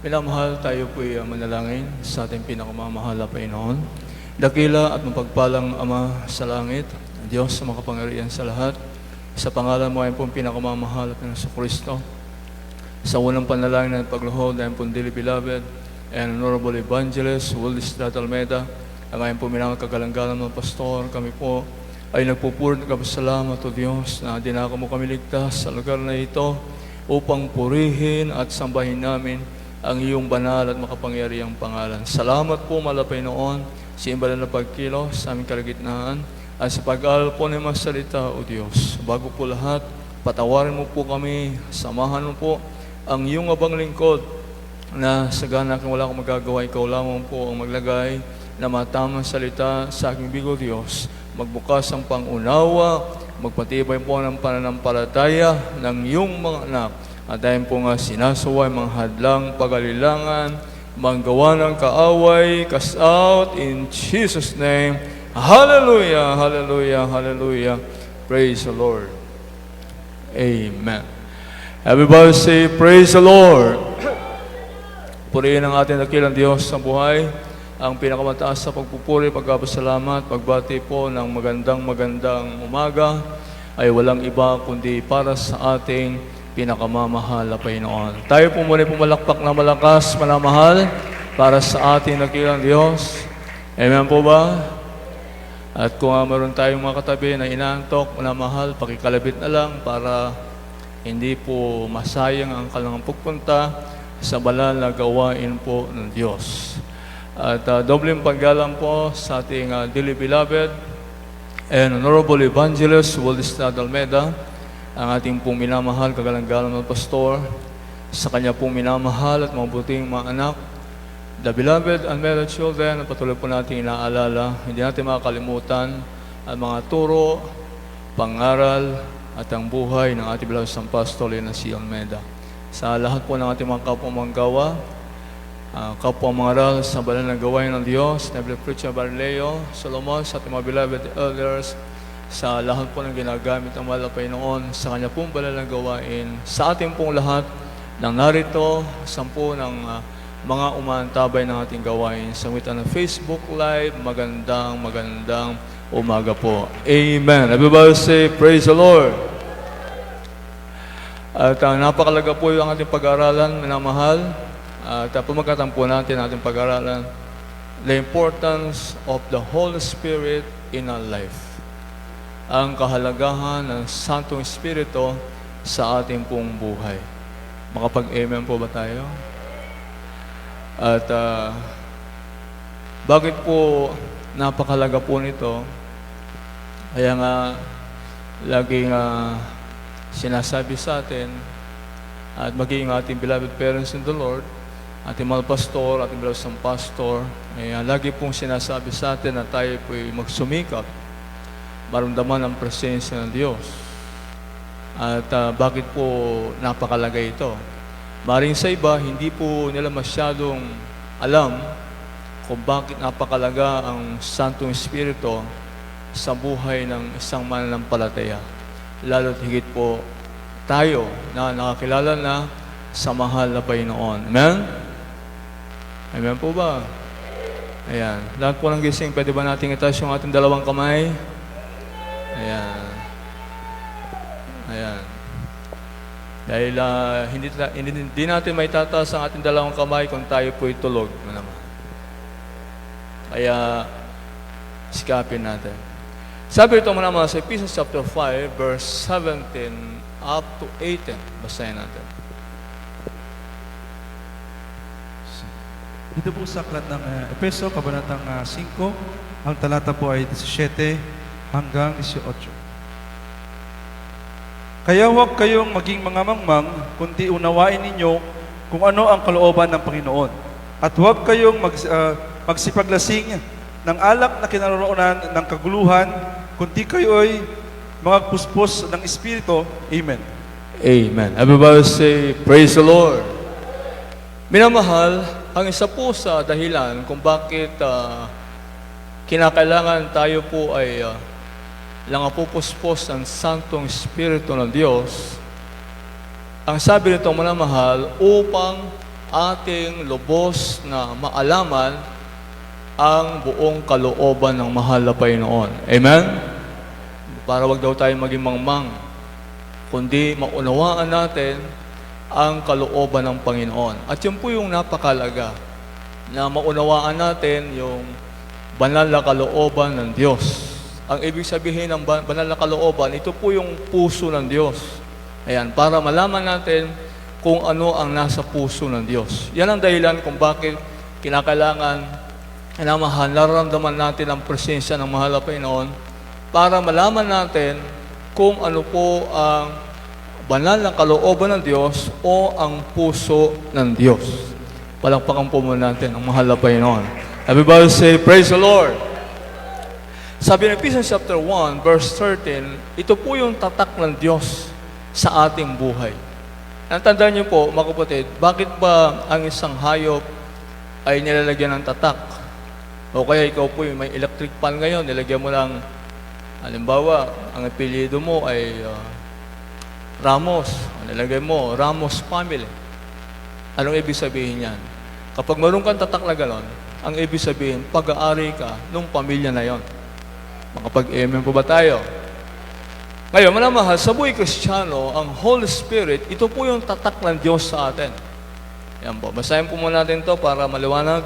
Minamahal, tayo po'y manalangin sa ating pinakamamahal na Panginoon. Dakila at mapagpalang Ama sa langit, Diyos sa makapangyarihan sa lahat, sa pangalan mo ay pong pinakamamahal at Panginoon Kristo. Sa unang panalangin ng pagluhod ay pong dearly beloved and honorable evangelist, Willis Almeida, ang ayong po minakagalang-galang ng pastor, kami po ay nagpupuri ng kapasalamat o Diyos na dinako mo kami ligtas sa lugar na ito upang purihin at sambahin namin ang iyong banal at makapangyarihang pangalan. Salamat po, malapay noon, sa imbalan na pagkilos sa aming kalagitnaan at sa pag-aaral po ng mga salita, O Diyos. Bago po lahat, patawarin mo po kami, samahan mo po ang iyong abang lingkod na sagana kung wala akong magagawa, ikaw lamang po ang maglagay na matamang salita sa aking bigo, Diyos. Magbukas ang pangunawa, magpatibay po ng pananampalataya ng iyong mga anak. At dahil po nga sinasaway mga hadlang pag-alilangan, manggawa ng kaaway, cast out in Jesus' name. Hallelujah, hallelujah, hallelujah. Praise the Lord. Amen. Everybody say, praise the Lord. Purihin ang ating dakilang Diyos sa buhay. Ang pinakamataas sa pagpupuri, pagpapasalamat, pagbati po ng magandang umaga ay walang iba kundi para sa ating pinakamamahal na Panginoon. Tayo po muna pumalakpak na malakas, manamahal para sa ating dakilang Diyos. Amen po ba? At kung meron tayong mga katabi na inaantok, manamahal, pakikalabit na lang para hindi po masayang ang kanilang pagpunta sa banal na gawain po ng Diyos. At dobleng paggalang po sa ating dearly beloved and honorable evangelist, Willis Almeida, ang ating pong minamahal, kagalang-galang ng pastor, sa kanya pong minamahal at mabuting mga anak, the beloved and married children, na patuloy po natin inaalala, hindi natin makakalimutan ang mga turo, pangaral, at ang buhay ng ating beloved San Pastor na si Almeida. Sa lahat po ng ating mga kapwa-manggawa, kapwa-mangaral sa banal na gawain ng Diyos, Neble Preacher Barleo, Solomon, sa ating mga beloved elders, sa lahat po ng ginagamit ng mahal na Panginoon, sa kanya pong banal na gawain, sa ating pong lahat ng narito, 10 ng mga umaantabay ng ating gawain. Sa mitan ng Facebook Live, magandang umaga po. Amen. Everybody say, praise the Lord. At napakalaga po yung ating pag-aaralan, minamahal. At pumagkatan po natin ating pag-aaralan, the importance of the Holy Spirit in our life. Ang kahalagahan ng Santong Espiritu sa ating pong buhay. Makapag-amen po ba tayo? At bakit po napakalaga po nito? Kaya nga laging sinasabi sa atin at maging ating beloved parents in the Lord, ating mga pastor, ating beloved San Pastor, lagi pong sinasabi sa atin na tayo po'y magsumikap, maramdaman ang presensya ng Diyos. At bakit po napakalaga ito? Maring sa iba, hindi po nila masyadong alam kung bakit napakalaga ang Santong Espiritu sa buhay ng isang mananampalataya. Lalo't higit po tayo na nakakilala na sa mahal na Panginoon. Amen? Amen po ba? Ayan. Lahat po ng gising, pwede ba natin itaas yung ating dalawang kamay? Ayan. Ayan. Dahil hindi natin may tataas ang ating dalawang kamay kung tayo po'y tulog. Kaya, sikapin natin. Sabi ito muna sa Ephesians chapter 5, verse 17 up to 18. Basahin natin. Dito po sa aklat ng Efeso, kabanatang 5, ang talata po ay 17 hanggang 18. Kaya huwag kayong maging mga mangmang, kundi unawain ninyo kung ano ang kalooban ng Panginoon. At huwag kayong magsipaglasing ng alak na kinaroroonan ng kaguluhan, kundi kayo'y mga puspos ng Espiritu. Amen. Amen. Everybody say, praise the Lord. Minamahal, ang isa po sa dahilan kung bakit kinakailangan tayo po ay langapupuspos ng Santong Espiritu ng Diyos, ang sabi nito, manamahal, upang ating lubos na maalaman ang buong kalooban ng mahal na Panginoon. Amen? Para wag daw tayo maging mangmang, kundi maunawaan natin ang kalooban ng Panginoon. At yun po yung napakalaga, na maunawaan natin yung banal na kalooban ng Diyos. Ang ibig sabihin ng banal na kalooban, ito po yung puso ng Diyos. Ayan, para malaman natin kung ano ang nasa puso ng Diyos. Yan ang dahilan kung bakit kinakailangan na mahal, nararamdaman natin ang presensya ng mahal na Panginoon para malaman natin kung ano po ang banal na kalooban ng Diyos o ang puso ng Diyos. Palakpakan po muna natin ang mahal na Panginoon. Everybody say, praise the Lord! Sabi ng Ephesians chapter 1, verse 13, ito po yung tatak ng Diyos sa ating buhay. Tandaan niyo po, mga kapatid, bakit ba ang isang hayop ay nilalagyan ng tatak? O kaya ikaw po may electric pan ngayon, nilagyan mo lang, halimbawa, ang apelyido mo ay Ramos. Nilagay mo, Ramos family. Anong ibig sabihin yan? Kapag meron kang tatak na ganon, ang ibig sabihin, pag-aari ka nung pamilya na yon. Makapag-amen po ba tayo? Ngayon, manamahal, sa buhay Kristiyano, ang Holy Spirit, ito po yung tatak ng Diyos sa atin. Yan po. Basahin po muna natin to para maliwanag.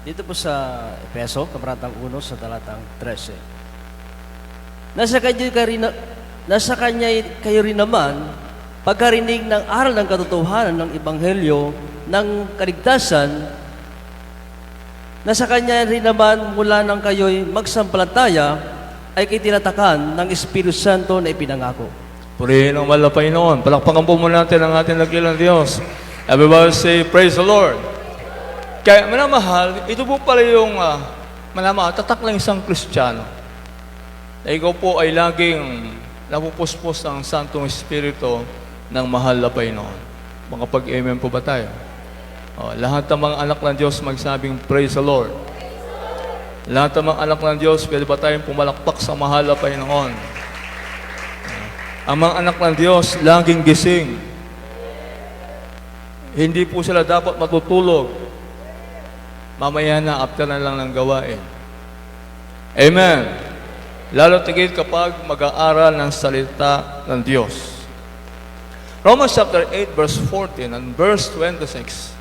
Dito po sa Efeso, kabanatang 1 sa talatang 13. Nasa kanya kayo rin naman, pagkarinig ng aral ng katotohanan ng Ebanghelyo ng kaligtasan, nasa kanya rin naman mula nang kayo'y magsampalataya ay kitinatakan ng Espiritu Santo na ipinangako. Purihin ang mahal na Panginoon. Palakpakan po muna natin ang ating dakilang Diyos. Everybody say, praise the Lord. Kaya manamahal, ito po pala yung manamahal, tatak ng isang Kristiyano. Na ikaw po ay laging napupuspos ang Santong Espiritu ng mahal na Panginoon. Makapag-amen po ba tayo? Lahat ng mga anak ng Diyos magsabing, praise the Lord. Lahat ng mga anak ng Diyos, pwede ba tayong pumalakpak sa mahal na Panginoon? Ang mga anak ng Diyos, laging gising. Hindi po sila dapat matutulog. Mamaya na, after na lang ng gawain. Amen. Lalo tigit kapag mag-aaral ng salita ng Diyos. Romans chapter 8, verse 14 and verse 26.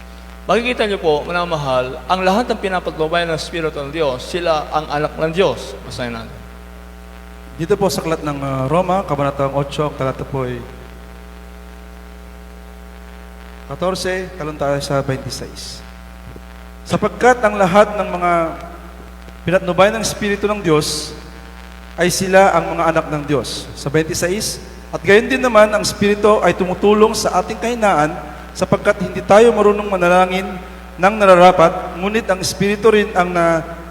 Makikita niyo po, manamahal, ang lahat ng pinapatnubayan ng Espiritu ng Diyos, sila ang anak ng Diyos. Basahin natin. Dito po sa aklat ng Roma, kabanatang 8, ang talata po ay 14, talon tayo sa 26. Sapagkat ang lahat ng mga pinatnubayan ng Espiritu ng Diyos ay sila ang mga anak ng Diyos. Sa 26, at gayon din naman ang Espiritu ay tumutulong sa ating kahinaan sapagkat hindi tayo marunong manalangin ng nararapat, ngunit ang Espiritu rin ang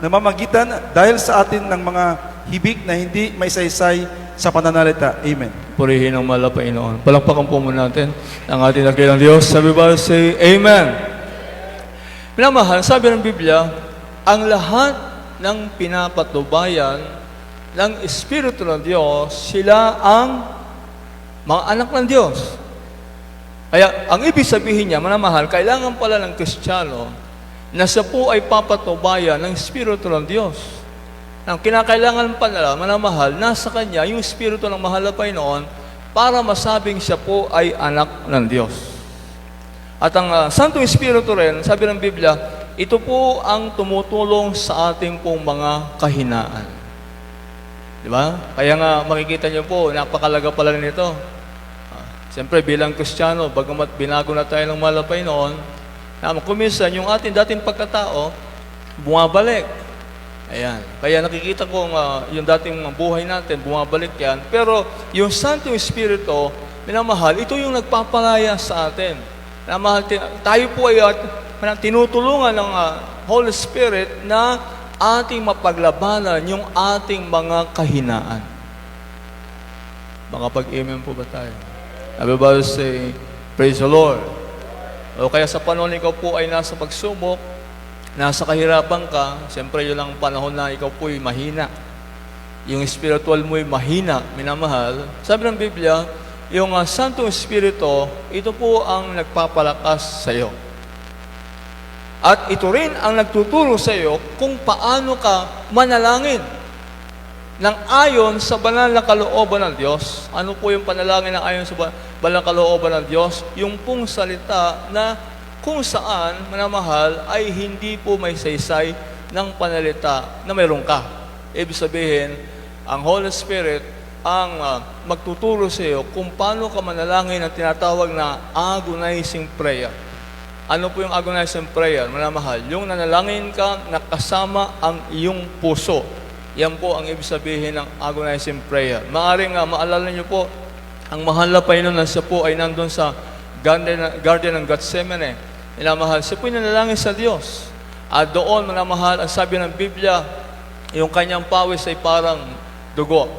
namamagitan dahil sa atin ng mga hibik na hindi may saysay sa pananalita. Amen. Purihin ang mahal na Panginoon. Palakpakan po muna natin ang ating dakilang Diyos. Everybody say, amen. Minamahal, sabi ng Biblia, ang lahat ng pinapatubayan ng Espiritu ng Diyos, sila ang mga anak ng Diyos. Kaya, ang ibig sabihin niya, manamahal, kailangan pala ng Kristiyano na siya po ay papatubayan ng Espiritu ng Diyos. Ang kinakailangan pala, manamahal, nasa kanya yung Espiritu ng mahal na Panginoon para masabing siya po ay anak ng Diyos. At ang Santong Espiritu rin, sabi ng Biblia, ito po ang tumutulong sa ating pong mga kahinaan. Di ba? Kaya nga makikita niyo po, napakalaga pala nito. Siyempre bilang Kristiyano, bagamat binago na tayo ng mahal na Panginoon, kuminsan yung ating dating pagkatao, bumabalik. Ayan. Kaya nakikita ko yung dating buhay natin, bumabalik yan. Pero yung Santong Espiritu, minamahal, ito yung nagpapalaya sa atin. Minamahal, tayo po ay tinutulungan ng Holy Spirit na ating mapaglabanan yung ating mga kahinaan. Makapag-amen po ba tayo? Everybody say, praise the Lord. O kaya sa panahon ikaw po ay nasa pagsubok, nasa kahirapan ka, siyempre yun lang panahon na ikaw po ay mahina. Yung spiritual mo ay mahina, minamahal. Sabi ng Biblia, yung Santong Espiritu, ito po ang nagpapalakas sa iyo. At ito rin ang nagtuturo sa iyo kung paano ka manalangin ng ayon sa banal na kalooban ng Diyos. Ano po yung panalangin ng ayon sa banal na kalooban ng Diyos? Yung pong salita na kung saan, manamahal, ay hindi po may saysay ng panalita na mayroon ka. Ibig sabihin, ang Holy Spirit ang magtuturo sa iyo kung paano ka manalangin ang tinatawag na agonizing prayer. Ano po yung agonizing prayer? Manamahal, yung nanalangin ka na kasama ang iyong puso. Yan po ang ibig sabihin ng agonizing prayer. Maaring maalala niyo po, ang mahal na Panginoon na siya po ay nandun sa Garden ng Gethsemane. Minamahal, siya po yung nanalangin sa Diyos. At doon, manamahal, ang sabi ng Biblia, yung kanyang pawis ay parang dugo.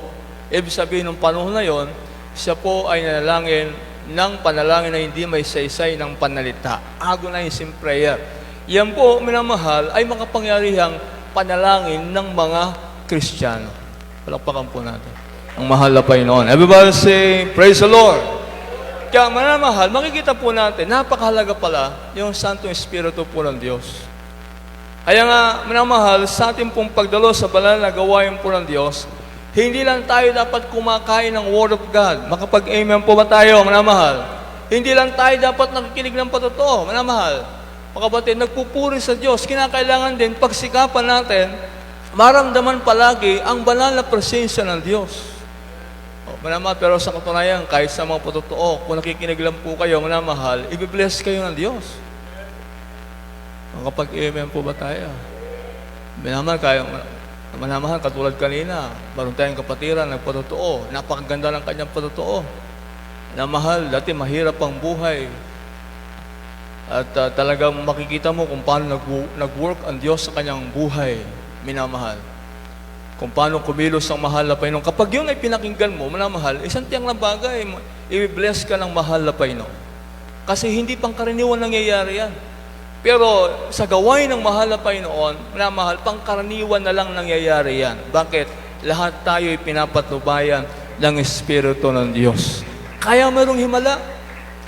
Ibig sabihin, ng panahon na yon, siya po ay nanalangin ng panalangin na hindi may saysay ng panalita. Agonizing prayer. Yan po, minamahal, ay makapangyarihang panalangin ng mga Kristiyano. Palakpakan po natin ang mahal na Panginoon. Everybody say, praise the Lord. Kaya minamahal, makikita po natin, napakahalaga pala yung Santong Espiritu po ng Diyos. Kaya nga, minamahal, sa ating pong pagdalo sa banal na gawain po ng Diyos, hindi lang tayo dapat kumakain ng Word of God. Makapag-amen po ba tayo, manamahal? Hindi lang tayo dapat nakikinig ng patotoo, manamahal. Mga kapatid, nagpupuri sa Diyos. Kinakailangan din, pagsikapan natin, maramdaman palagi ang banal na presensya ng Diyos. Manamahal, pero sa katunayan, kahit sa mga patotoo, kung nakikinig lang po kayo, manamahal, ibibless kayo ng Diyos. Makapag-amen po ba tayo? Manamahal, manamahal, katulad kanina, meron tayong kapatiran, nagpatotoo, napakaganda ng kanyang patotoo. Manamahal, dati mahirap ang buhay. At talagang makikita mo kung paano nag-work ang Diyos sa kanyang buhay, minamahal. Kung paano kumilos ang mahal na Panginoon. Kapag yun ay pinakinggan mo, manamahal, isang tiyang na bagay, i-bless ka ng mahal na Panginoon. Kasi hindi pangkaraniwan nangyayari yan. Pero sa gawain ng mahal na Panginoon, minamahal, pangkaraniwan na lang nangyayari yan. Bakit? Lahat tayo ay pinapatnubayan ng Espiritu ng Diyos. Kaya mayroong himala,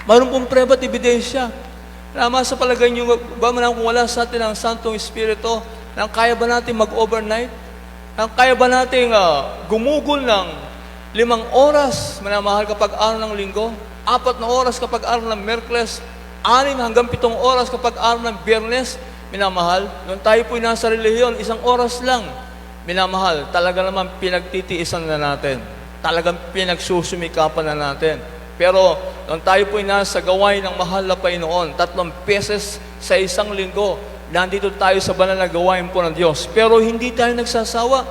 mayroong pong preba at ebidensya. Naman sa palagay niyo, ba man kung wala sa atin ang Santong Espiritu, kaya ba natin mag-overnight? Kaya ba natin gumugol ng 5 oras, manamahal, kapag araw ng linggo? 4 na oras kapag araw ng Miyerkules? 6 hanggang 7 oras kapag araw ng Biyernes, minamahal. Nung tayo po'y nasa relihiyon, 1 oras lang, minamahal. Talaga naman pinagtitiisan na natin. Talagang pinagsusumikapan na natin. Pero nung tayo po'y nasa gawain ng mahal na Panginoon, 3 beses sa isang linggo, nandito tayo sa banal na gawain po ng Diyos. Pero hindi tayo nagsasawa.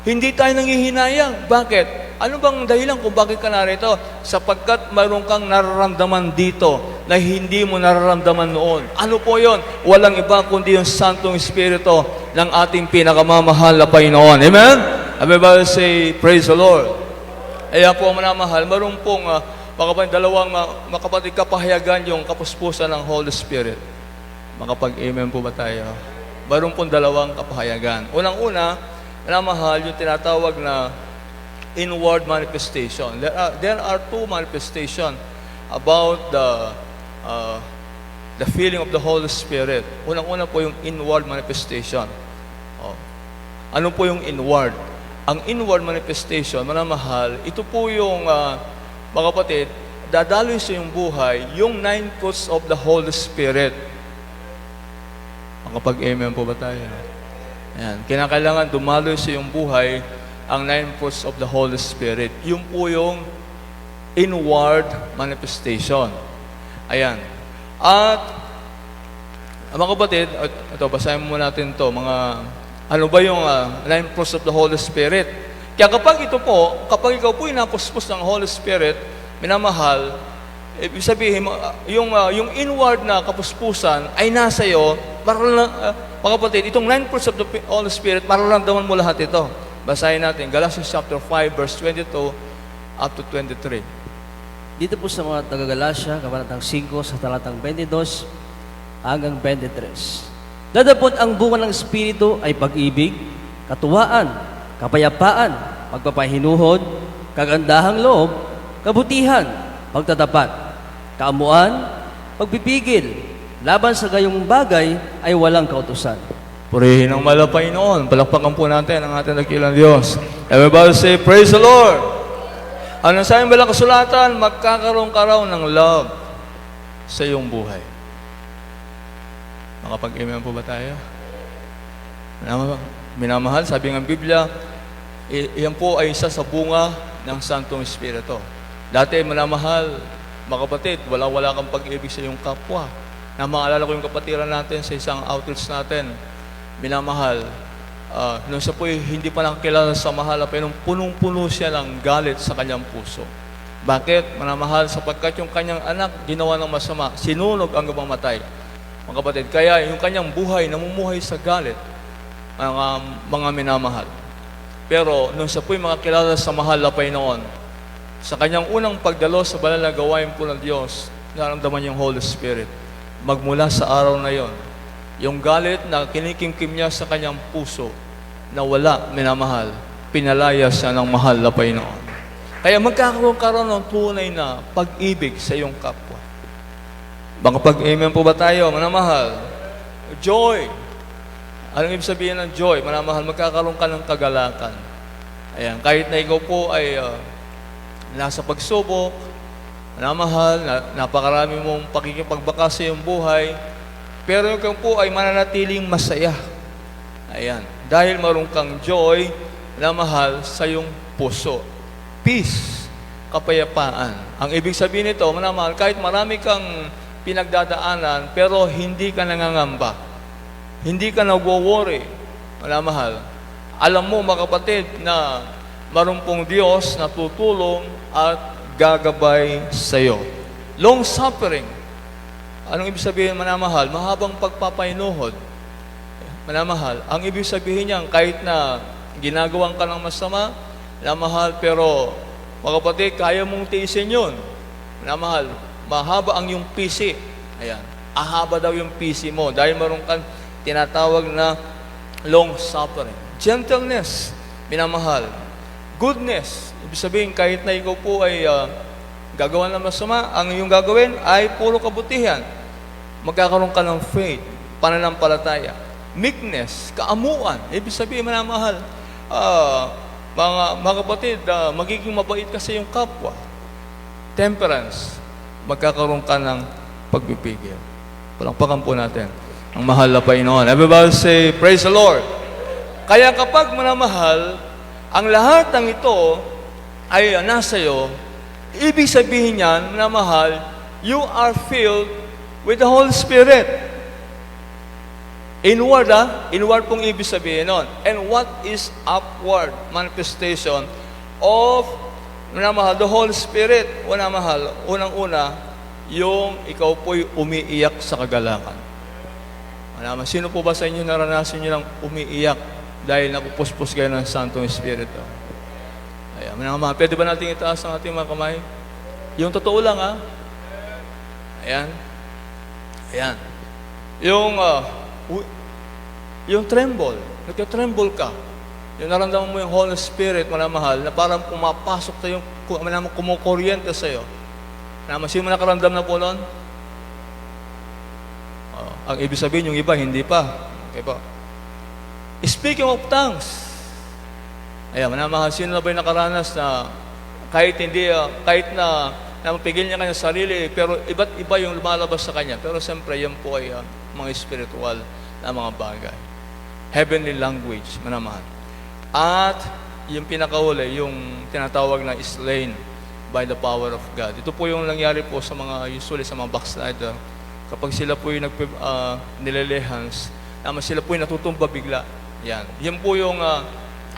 Hindi tayo nangihinayang. Bakit? Ano bang dahilan kung bakit ka narito? Sapagkat mayroon kang nararamdaman dito na hindi mo nararamdaman noon. Ano po yon? Walang iba kundi yung Santong Espiritu ng ating pinakamamahal na Panginoon. Amen? Everybody say, praise the Lord. Kaya po, manamahal, mayroon pong dalawang makapatid kapahayagan yung kapuspusan ng Holy Spirit. Makapag-amen po ba tayo? Mayroon pong dalawang kapahayagan. Unang-una, manamahal, yung tinatawag na inward manifestation. There are 2 manifestation about the feeling of the Holy Spirit. Unang-una po yung inward manifestation. Ano po yung inward? Ang inward manifestation, manamahal, ito po yung, mga kapatid, dadaloy sa iyong buhay, yung 9 fruits of the Holy Spirit. Makapag-amen po ba tayo? Ayan. Kinakailangan dumaloy sa iyong buhay ang 9 fruits of the Holy Spirit. Yung po yung inward manifestation. Ayan. At, mga kapatid, ito, basahin mo natin to mga, ano ba yung 9 fruits of the Holy Spirit? Kaya kapag ito po, kapag ikaw po inapuspos ng Holy Spirit, minamahal, ibig sabihin, yung inward na kapuspusan ay nasa iyo, mga kapatid, itong 9 fruits of the Holy Spirit, mararamdaman mo lahat ito. Basahin natin, Galatians chapter 5, verse 22 up to 23. Dito po sa mga taga-Galacia, kabanatang 5, sa talatang 22 hanggang 23. Dadapot ang bunga ng Espiritu ay pag-ibig, katuwaan, kapayapaan, pagpapahinuhod, kagandahang loob, kabutihan, pagtatapat, kaamuan, pagpipigil, laban sa gayong bagay ay walang kautusan. Purihin ang malapay noon. Palakpakan po natin ang ating dakilang Diyos. Everybody say, praise the Lord! Ano sa iyong balang kasulatan, magkakaroon ka raw ng love sa iyong buhay. Makapag-amen po ba tayo? Minamahal, sabi ng Biblia, iyan po ay isa sa bunga ng Santong Espiritu. Dati, minamahal, mga kapatid, wala kang pag-ibig sa iyong kapwa. Na maalala ko yung kapatiran natin sa isang outreach natin, minamahal, nung siya po hindi pa nakakilala sa mahal, pero punong-puno siya ng galit sa kanyang puso. Bakit? Minamahal, sapagkat yung kanyang anak ginawa ng masama, sinunog ang mamatay. Mga kapatid, kaya yung kanyang buhay namumuhay sa galit, mga minamahal. Pero nung siya po'y makakilala sa mahal na Panginoon, sa kanyang unang pagdalo sa banal na gawain po ng Diyos, naramdaman yung Holy Spirit. Magmula sa araw na yon, yung galit na kinikimkim niya sa kanyang puso, na wala, minamahal, pinalaya siya ng mahal na Panginoon. Kaya magkakaroon ka rin ng tunay na pag-ibig sa iyong kapwa. Makapag-amen po ba tayo, minamahal? Joy. Anong ibig sabihin ng joy? Minamahal, magkakaroon ka ng kagalakan. Ayan, kahit na ikaw po ay nasa pagsubok, minamahal, napakarami mong pakikipagbaka sa iyong buhay, pero yung kang po ay mananatiling masaya. Ayan. Dahil maroon kang joy na mahal sa iyong puso. Peace. Kapayapaan. Ang ibig sabihin nito, manamahal, kahit marami kang pinagdadaanan, pero hindi ka nangangamba. Hindi ka nagwo-worry. Manamahal. Alam mo, mga kapatid, na maroon pong Diyos na tutulong at gagabay sa iyo. Long suffering. Anong ibig sabihin, manamahal? Mahabang pagpapainuhod. Manamahal, ang ibig sabihin niyan, kahit na ginagawan ka ng masama, manamahal, pero mga kapatid, kaya mong tiisin yun. Manamahal, mahaba ang iyong PC. Ayan, ahaba daw yung PC mo dahil maroon kang tinatawag na long suffering. Gentleness, minamahal. Goodness, ibig sabihin, kahit na ikaw po ay gagawa ng masama, ang iyong gagawin ay puro kabutihan. Magkakaroon ka ng faith, pananampalataya. Meekness, kaamuan. Ibig sabihin, manamahal, mga kapatid, magiging mabait ka sa iyong kapwa. Temperance, magkakaroon ka ng pagpipigil. Palakpakan po natin ang mahal na Panginoon. Everybody say, praise the Lord. Kaya kapag manamahal, ang lahat ng ito ay nasa iyo, ibig sabihin niyan, na mahal, you are filled with the Holy Spirit. Inward, inward pong ibig sabihin nun. And what is upward manifestation of, minamahal, the Holy Spirit? Minamahal, unang-una, yung ikaw po'y umiiyak sa kagalakan. Minamahal, sino po ba sa inyo naranasan nyo lang umiiyak dahil napupuspos kayo ng Santong Espiritu? Ayan, minamahal, pwede ba natin itaas ang ating mga kamay? Yung totoo lang, ha? Ayan. Ayan. Yung tremble. Nagka-tremble ka. Yung naramdaman mo yung Holy Spirit, manamahal, na parang pumapasok tayo, kumukuryente sa'yo. Sino mo nakaramdam na po nun? Ang ibig sabihin, yung iba, hindi pa. Okay po. Speaking of tongues, ayan, manamahal, sino na ba yung nakaranas na kahit hindi, kahit na mapigil niya kanyang sarili, pero iba't iba yung lumalabas sa kanya. Pero siyempre, yan po ay mga spiritual na mga bagay. Heavenly language, manamahal. At yung pinakahuli, yung tinatawag na slain by the power of God. Ito po yung nangyari po sa mga, usually sa mga backslider. Kapag sila po yung nilelehans, sila po yung natutumba bigla. Yan. Yan po yung,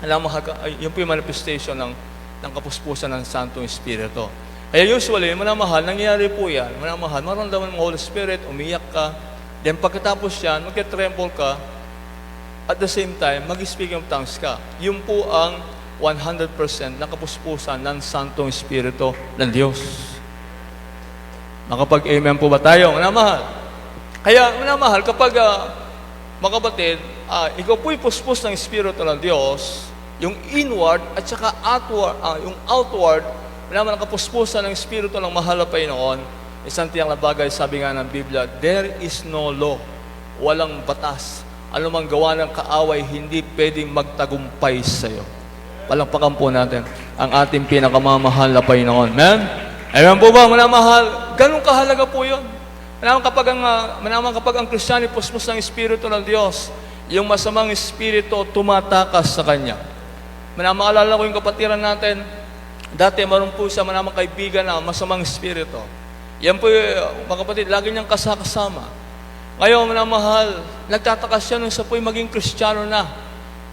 yan po yung manifestation ng kapuspusan ng Santong Espiritu. Kaya usually, manamahal, nangyayari po yan. Manamahal, maramdaman ng Holy Spirit, umiyak ka. Then pagkatapos yan, magka-tremble ka. At the same time, mag-speak of tongues ka. Yun po ang 100% na kapuspusan ng Santong Espiritu ng Diyos. Makapag-amen po ba tayo? Manamahal. Kaya, manamahal, kapag, mga kapatid, ikaw po'y puspos ng Espiritu ng Diyos, yung inward at saka outward, yung outward naman ang kapuspusan ng Espiritu ng mahal na Panginoon, isang tiyang na bagay, sabi nga ng Biblia, there is no law, walang batas. Ano mang gawa ng kaaway, hindi pwedeng magtagumpay sa iyo. Palakpakan po natin ang ating pinakamamahal na Panginoon. Amen? Amen po ba, manamahal? Ganun kahalaga po yun. Manaman kapag ang Kristiyano pusmus ng Espiritu ng Diyos, yung masamang Espiritu tumatakas sa Kanya. Maalala ko yung kapatiran natin, dati maroon po siya manamang kaibigan na masamang Espiritu. Yan po mga kapatid, lagi niyang kasama. Ngayon, minamahal, nagtataka siya nung siya po'y maging Kristiyano na.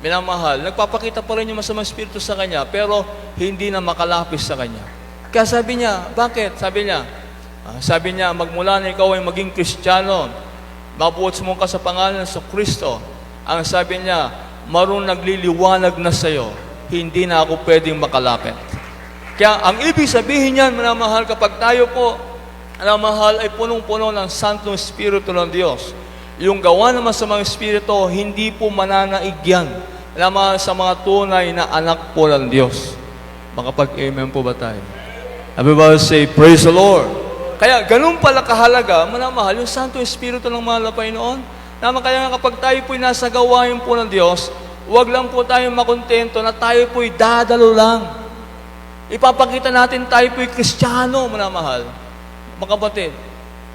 Minamahal, nagpapakita pa rin yung masamang Espiritu sa kanya, pero hindi na makalapis sa kanya. Kaya sabi niya, bakit? Sabi niya, magmula na ikaw ay maging Kristiyano, mabuot mo ka sa pangalan sa Kristo. Ang sabi niya, maroon nagliliwanag na sa iyo, hindi na ako pwedeng makalapit. Kaya ang ibig sabihin niyan, minamahal, kapag tayo po, minamahal, ay punong-puno ng Santong Espiritu ng Diyos. Yung gawa naman sa mga Espiritu, hindi po mananaig yan. Minamahal, sa mga tunay na anak po ng Diyos. Makapag-amen po ba tayo? Everybody say, praise the Lord. Kaya ganun pala kahalaga, minamahal, yung Santong Espiritu ng mahal na Panginoon. Kaya nga kapag tayo po'y nasa gawain po ng Diyos, huwag lang po tayo makontento na tayo po'y dadalo lang. Ipapakita natin tayo po'y Kristiyano, minamahal. Mga kapatid,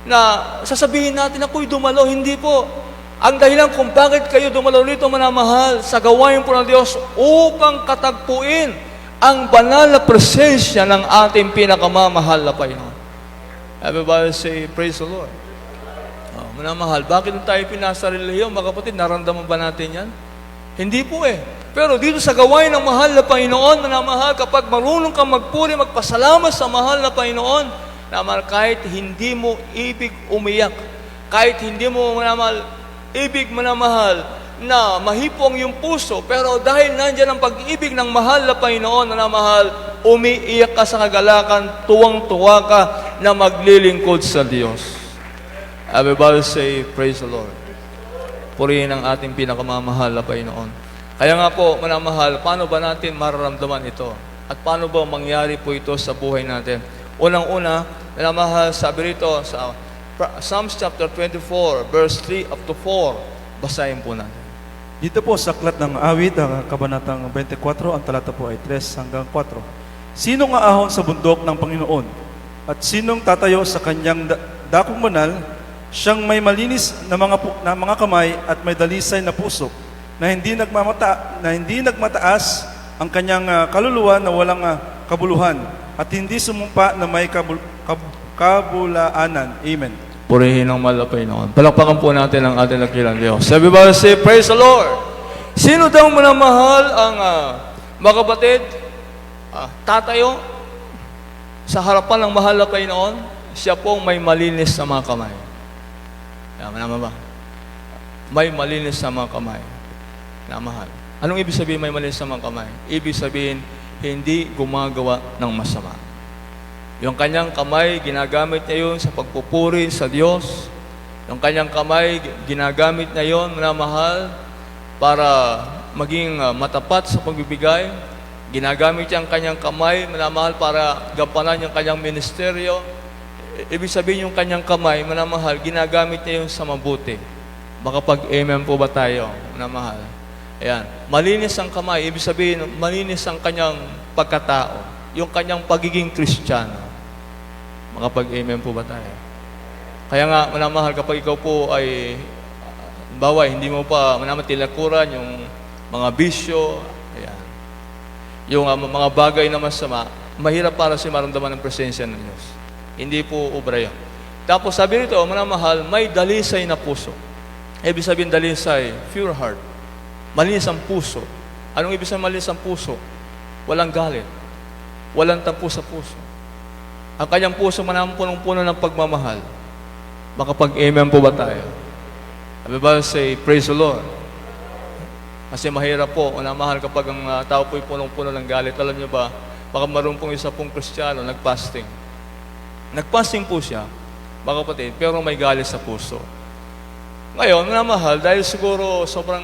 na sasabihin natin ako'y dumalo, hindi po. Ang dahilan kung bakit kayo dumalo nito, manamahal, sa gawain po ng Diyos upang katagpuin ang banal na presensya ng ating pinakamamahal na Panginoon. Everybody say, praise the Lord. Manamahal, bakit tayo pinasa relihiyon? Mga kapatid, naramdaman ba natin yan? Hindi po eh. Pero dito sa gawain ng mahal na Panginoon, manamahal, kapag marunong kang magpuri, magpasalamat sa mahal na Panginoon, naman kahit hindi mo ibig umiyak, kahit hindi mo ibig manamahal na mahipong yung puso, pero dahil nandiyan ang pag-ibig ng mahal na Panginoon, manamahal, umiiyak ka sa kagalakan, tuwang-tuwa ka na maglilingkod sa Diyos. Everybody say, praise the Lord. Purihin ang ating pinakamamahal na Panginoon. Kaya nga po, manamahal, paano ba natin mararamdaman ito? At paano ba mangyari po ito sa buhay natin? Unang-una, minamahal, sabi rito sa Psalms chapter 24, verse 3 up to 4. Basahin po natin. Dito po sa aklat ng awit, ang kabanatang 24, ang talata po ay 3 hanggang 4. Sino nga ahon sa bundok ng Panginoon? At sinong tatayo sa kanyang dakong banal? Siyang may malinis na mga kamay at may dalisay na puso, na hindi nagmataas ang kanyang kaluluwa na walang kabuluhan, at hindi sumumpa na may kabulaanan. Amen. Purihin ang mahal na Panginoon. Palakpakan po natin ang ating dakilang Diyos. Everybody say, praise the Lord. Sino daw manamahal ang mga kapatid, tatayo sa harapan ng mahal na Panginoon? Siya pong may malinis na mga kamay. Naman ba? May malinis na mga kamay. Namahal. Anong ibig sabihin may malinis na mga kamay? Ibig sabihin, hindi gumagawa ng masama. Yung kanyang kamay, ginagamit niya yun sa pagpupuri sa Diyos. Yung kanyang kamay, ginagamit niya yun, minamahal, para maging matapat sa pagbibigay. Ginagamit niya ang kanyang kamay, minamahal, para gampanan yung kanyang ministeryo. Ibig sabihin yung kanyang kamay, minamahal, ginagamit niya yun sa mabuti. Makapag-amen po ba tayo, minamahal? Ayan. Malinis ang kamay, ibig sabihin, malinis ang kanyang pagkatao, yung kanyang pagiging Kristiyano. Makapag-amen po ba tayo? Kaya nga, minamahal, kapag ikaw po ay, baway, hindi mo pa tilakuran yung mga bisyo, ayan. Yung mga bagay na masama, mahirap para si maramdaman ng presensya ng Diyos. Hindi po obra yun. Tapos sabi rito, minamahal, may dalisay na puso. Ibig sabihin dalisay, pure heart. Malinis ang puso. Anong ibig sabihin malinis ang puso? Walang galit. Walang tampo sa puso. Ang kanyang puso punong-puno ng pagmamahal. Makapag-amen po ba tayo? Everybody say, praise the Lord. Kasi mahirap po, minamahal, kapag ang tao po'y punong-puno ng galit. Alam niyo ba, baka maroon pong isa pong Kristiyano, nagpasting. Nagpasting po siya, mga kapatid, pero may galit sa puso. Ngayon, minamahal, dahil siguro sobrang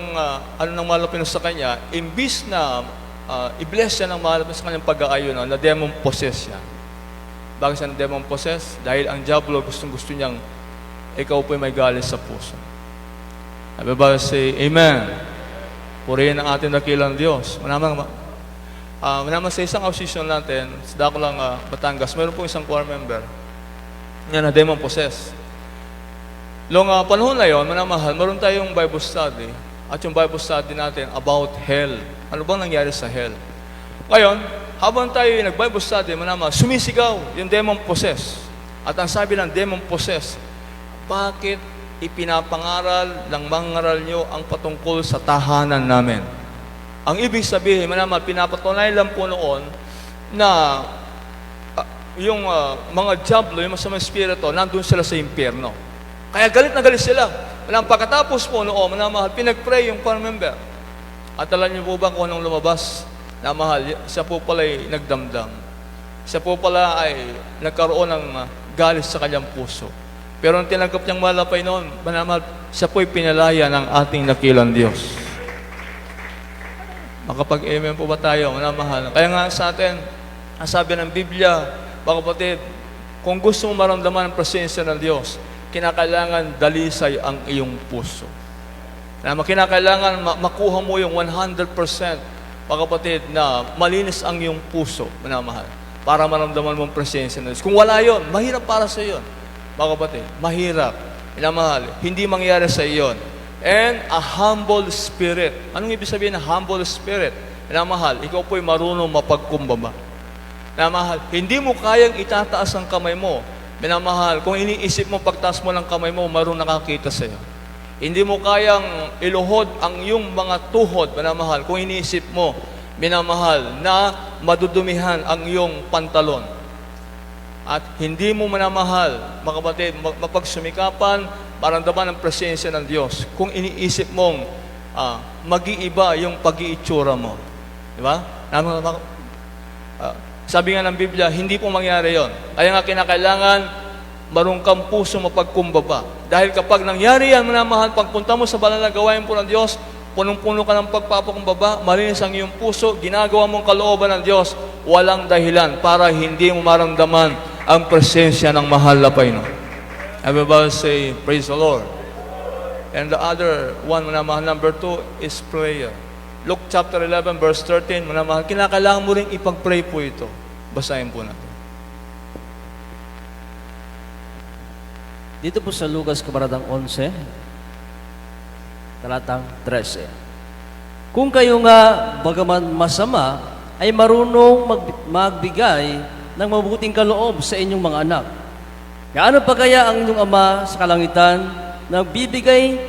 nang malapin sa kanya, imbis na i-bless siya ng mahal sa kanyang pag-aayunan na demon possess siya. Bakit siya demon possess? Dahil ang diablo gustong-gusto niyang ikaw po'y may galit sa puso. Everybody say, Amen. Purihin ang ating dakilang Diyos. Manamang sa isang association natin, sa dako lang Batangas, mayroon pong isang choir member yan na demon possess. Noong panahon na yon, manamahal, meron tayong Bible study. At yung Bible study natin about hell. Ano bang nangyari sa hell? Ngayon, habang tayo nag-Bible study, manamahal, sumisigaw yung demon possess. At ang sabi ng demon possess, bakit ipinapangaral ng mangaral nyo ang patungkol sa tahanan namin? Ang ibig sabihin, manamahal, pinapatunay lang po noon na yung mga diablo, yung masamang espiritu, nandun sila sa impyerno. Kaya galit na galit sila. Pagkatapos po noon, manamahal, pinag-pray yung choir member. At alam niyo po ba kung anong lumabas? Namahal, siya po pala ay nagdamdam. Siya po pala ay nagkaroon ng galit sa kanyang puso. Pero ang tinanggap niyang malapay noon, manamahal, siya po ay pinalaya ng ating dakilang Diyos. Makapag-amen po ba tayo, manamahal? Kaya nga sa atin, ang sabi ng Biblia, mga kapatid, kung gusto mo maramdaman ang presensya ng Diyos, kinakailangan dalisay ang iyong puso. Kinakailangan makuha mo yung 100%, mga kapatid, na malinis ang iyong puso, manamahal, para maramdaman mo ang presensya ng Diyos. Kung wala yon, mahirap para sa iyo, mga kapatid, mahirap, manamahal, hindi mangyari sa iyo. And a humble spirit. Anong ibig sabihin ng humble spirit? Manamahal, ikaw po'y marunong mapagkumbaba. Manamahal, hindi mo kayang itataas ang kamay mo. Minamahal, kung iniisip mo pagtaas mo ng kamay mo, mayroong nakakita sa iyo. Hindi mo kayang iluhod ang iyong mga tuhod, minamahal, kung iniisip mo, minamahal, na madudumihan ang iyong pantalon. At hindi mo minamahal, mga kapatid, mapagsumikapan, maramdaman ang presensya ng Diyos. Kung iniisip mong mag-iiba yung pag-iitsura mo. Di ba? Sabi nga ng Biblia, hindi po mangyari yon. Kaya nga kinakailangan marunong kang puso mapagkumbaba. Dahil kapag nangyari yan, manamahal, pagpunta mo sa banal na gawain po ng Diyos, punong-puno ka ng pagpapakumbaba, malinis ang iyong puso, ginagawa mong kalooban ng Diyos, walang dahilan para hindi mo maramdaman ang presensya ng mahal na Panginoon. Everybody say, praise the Lord. And the other one, manamahal, number 2 is prayer. Luke chapter 11, verse 13, manamahal, kinakailangan mo rin ipag-pray po ito. Basahin po natin. Dito po sa Lucas kabanatang 11, talatang 13. Kung kayo nga, bagaman masama, ay marunong magbigay ng mabuting kaloob sa inyong mga anak, gaano pa kaya ang inyong Ama sa kalangitan nagbibigay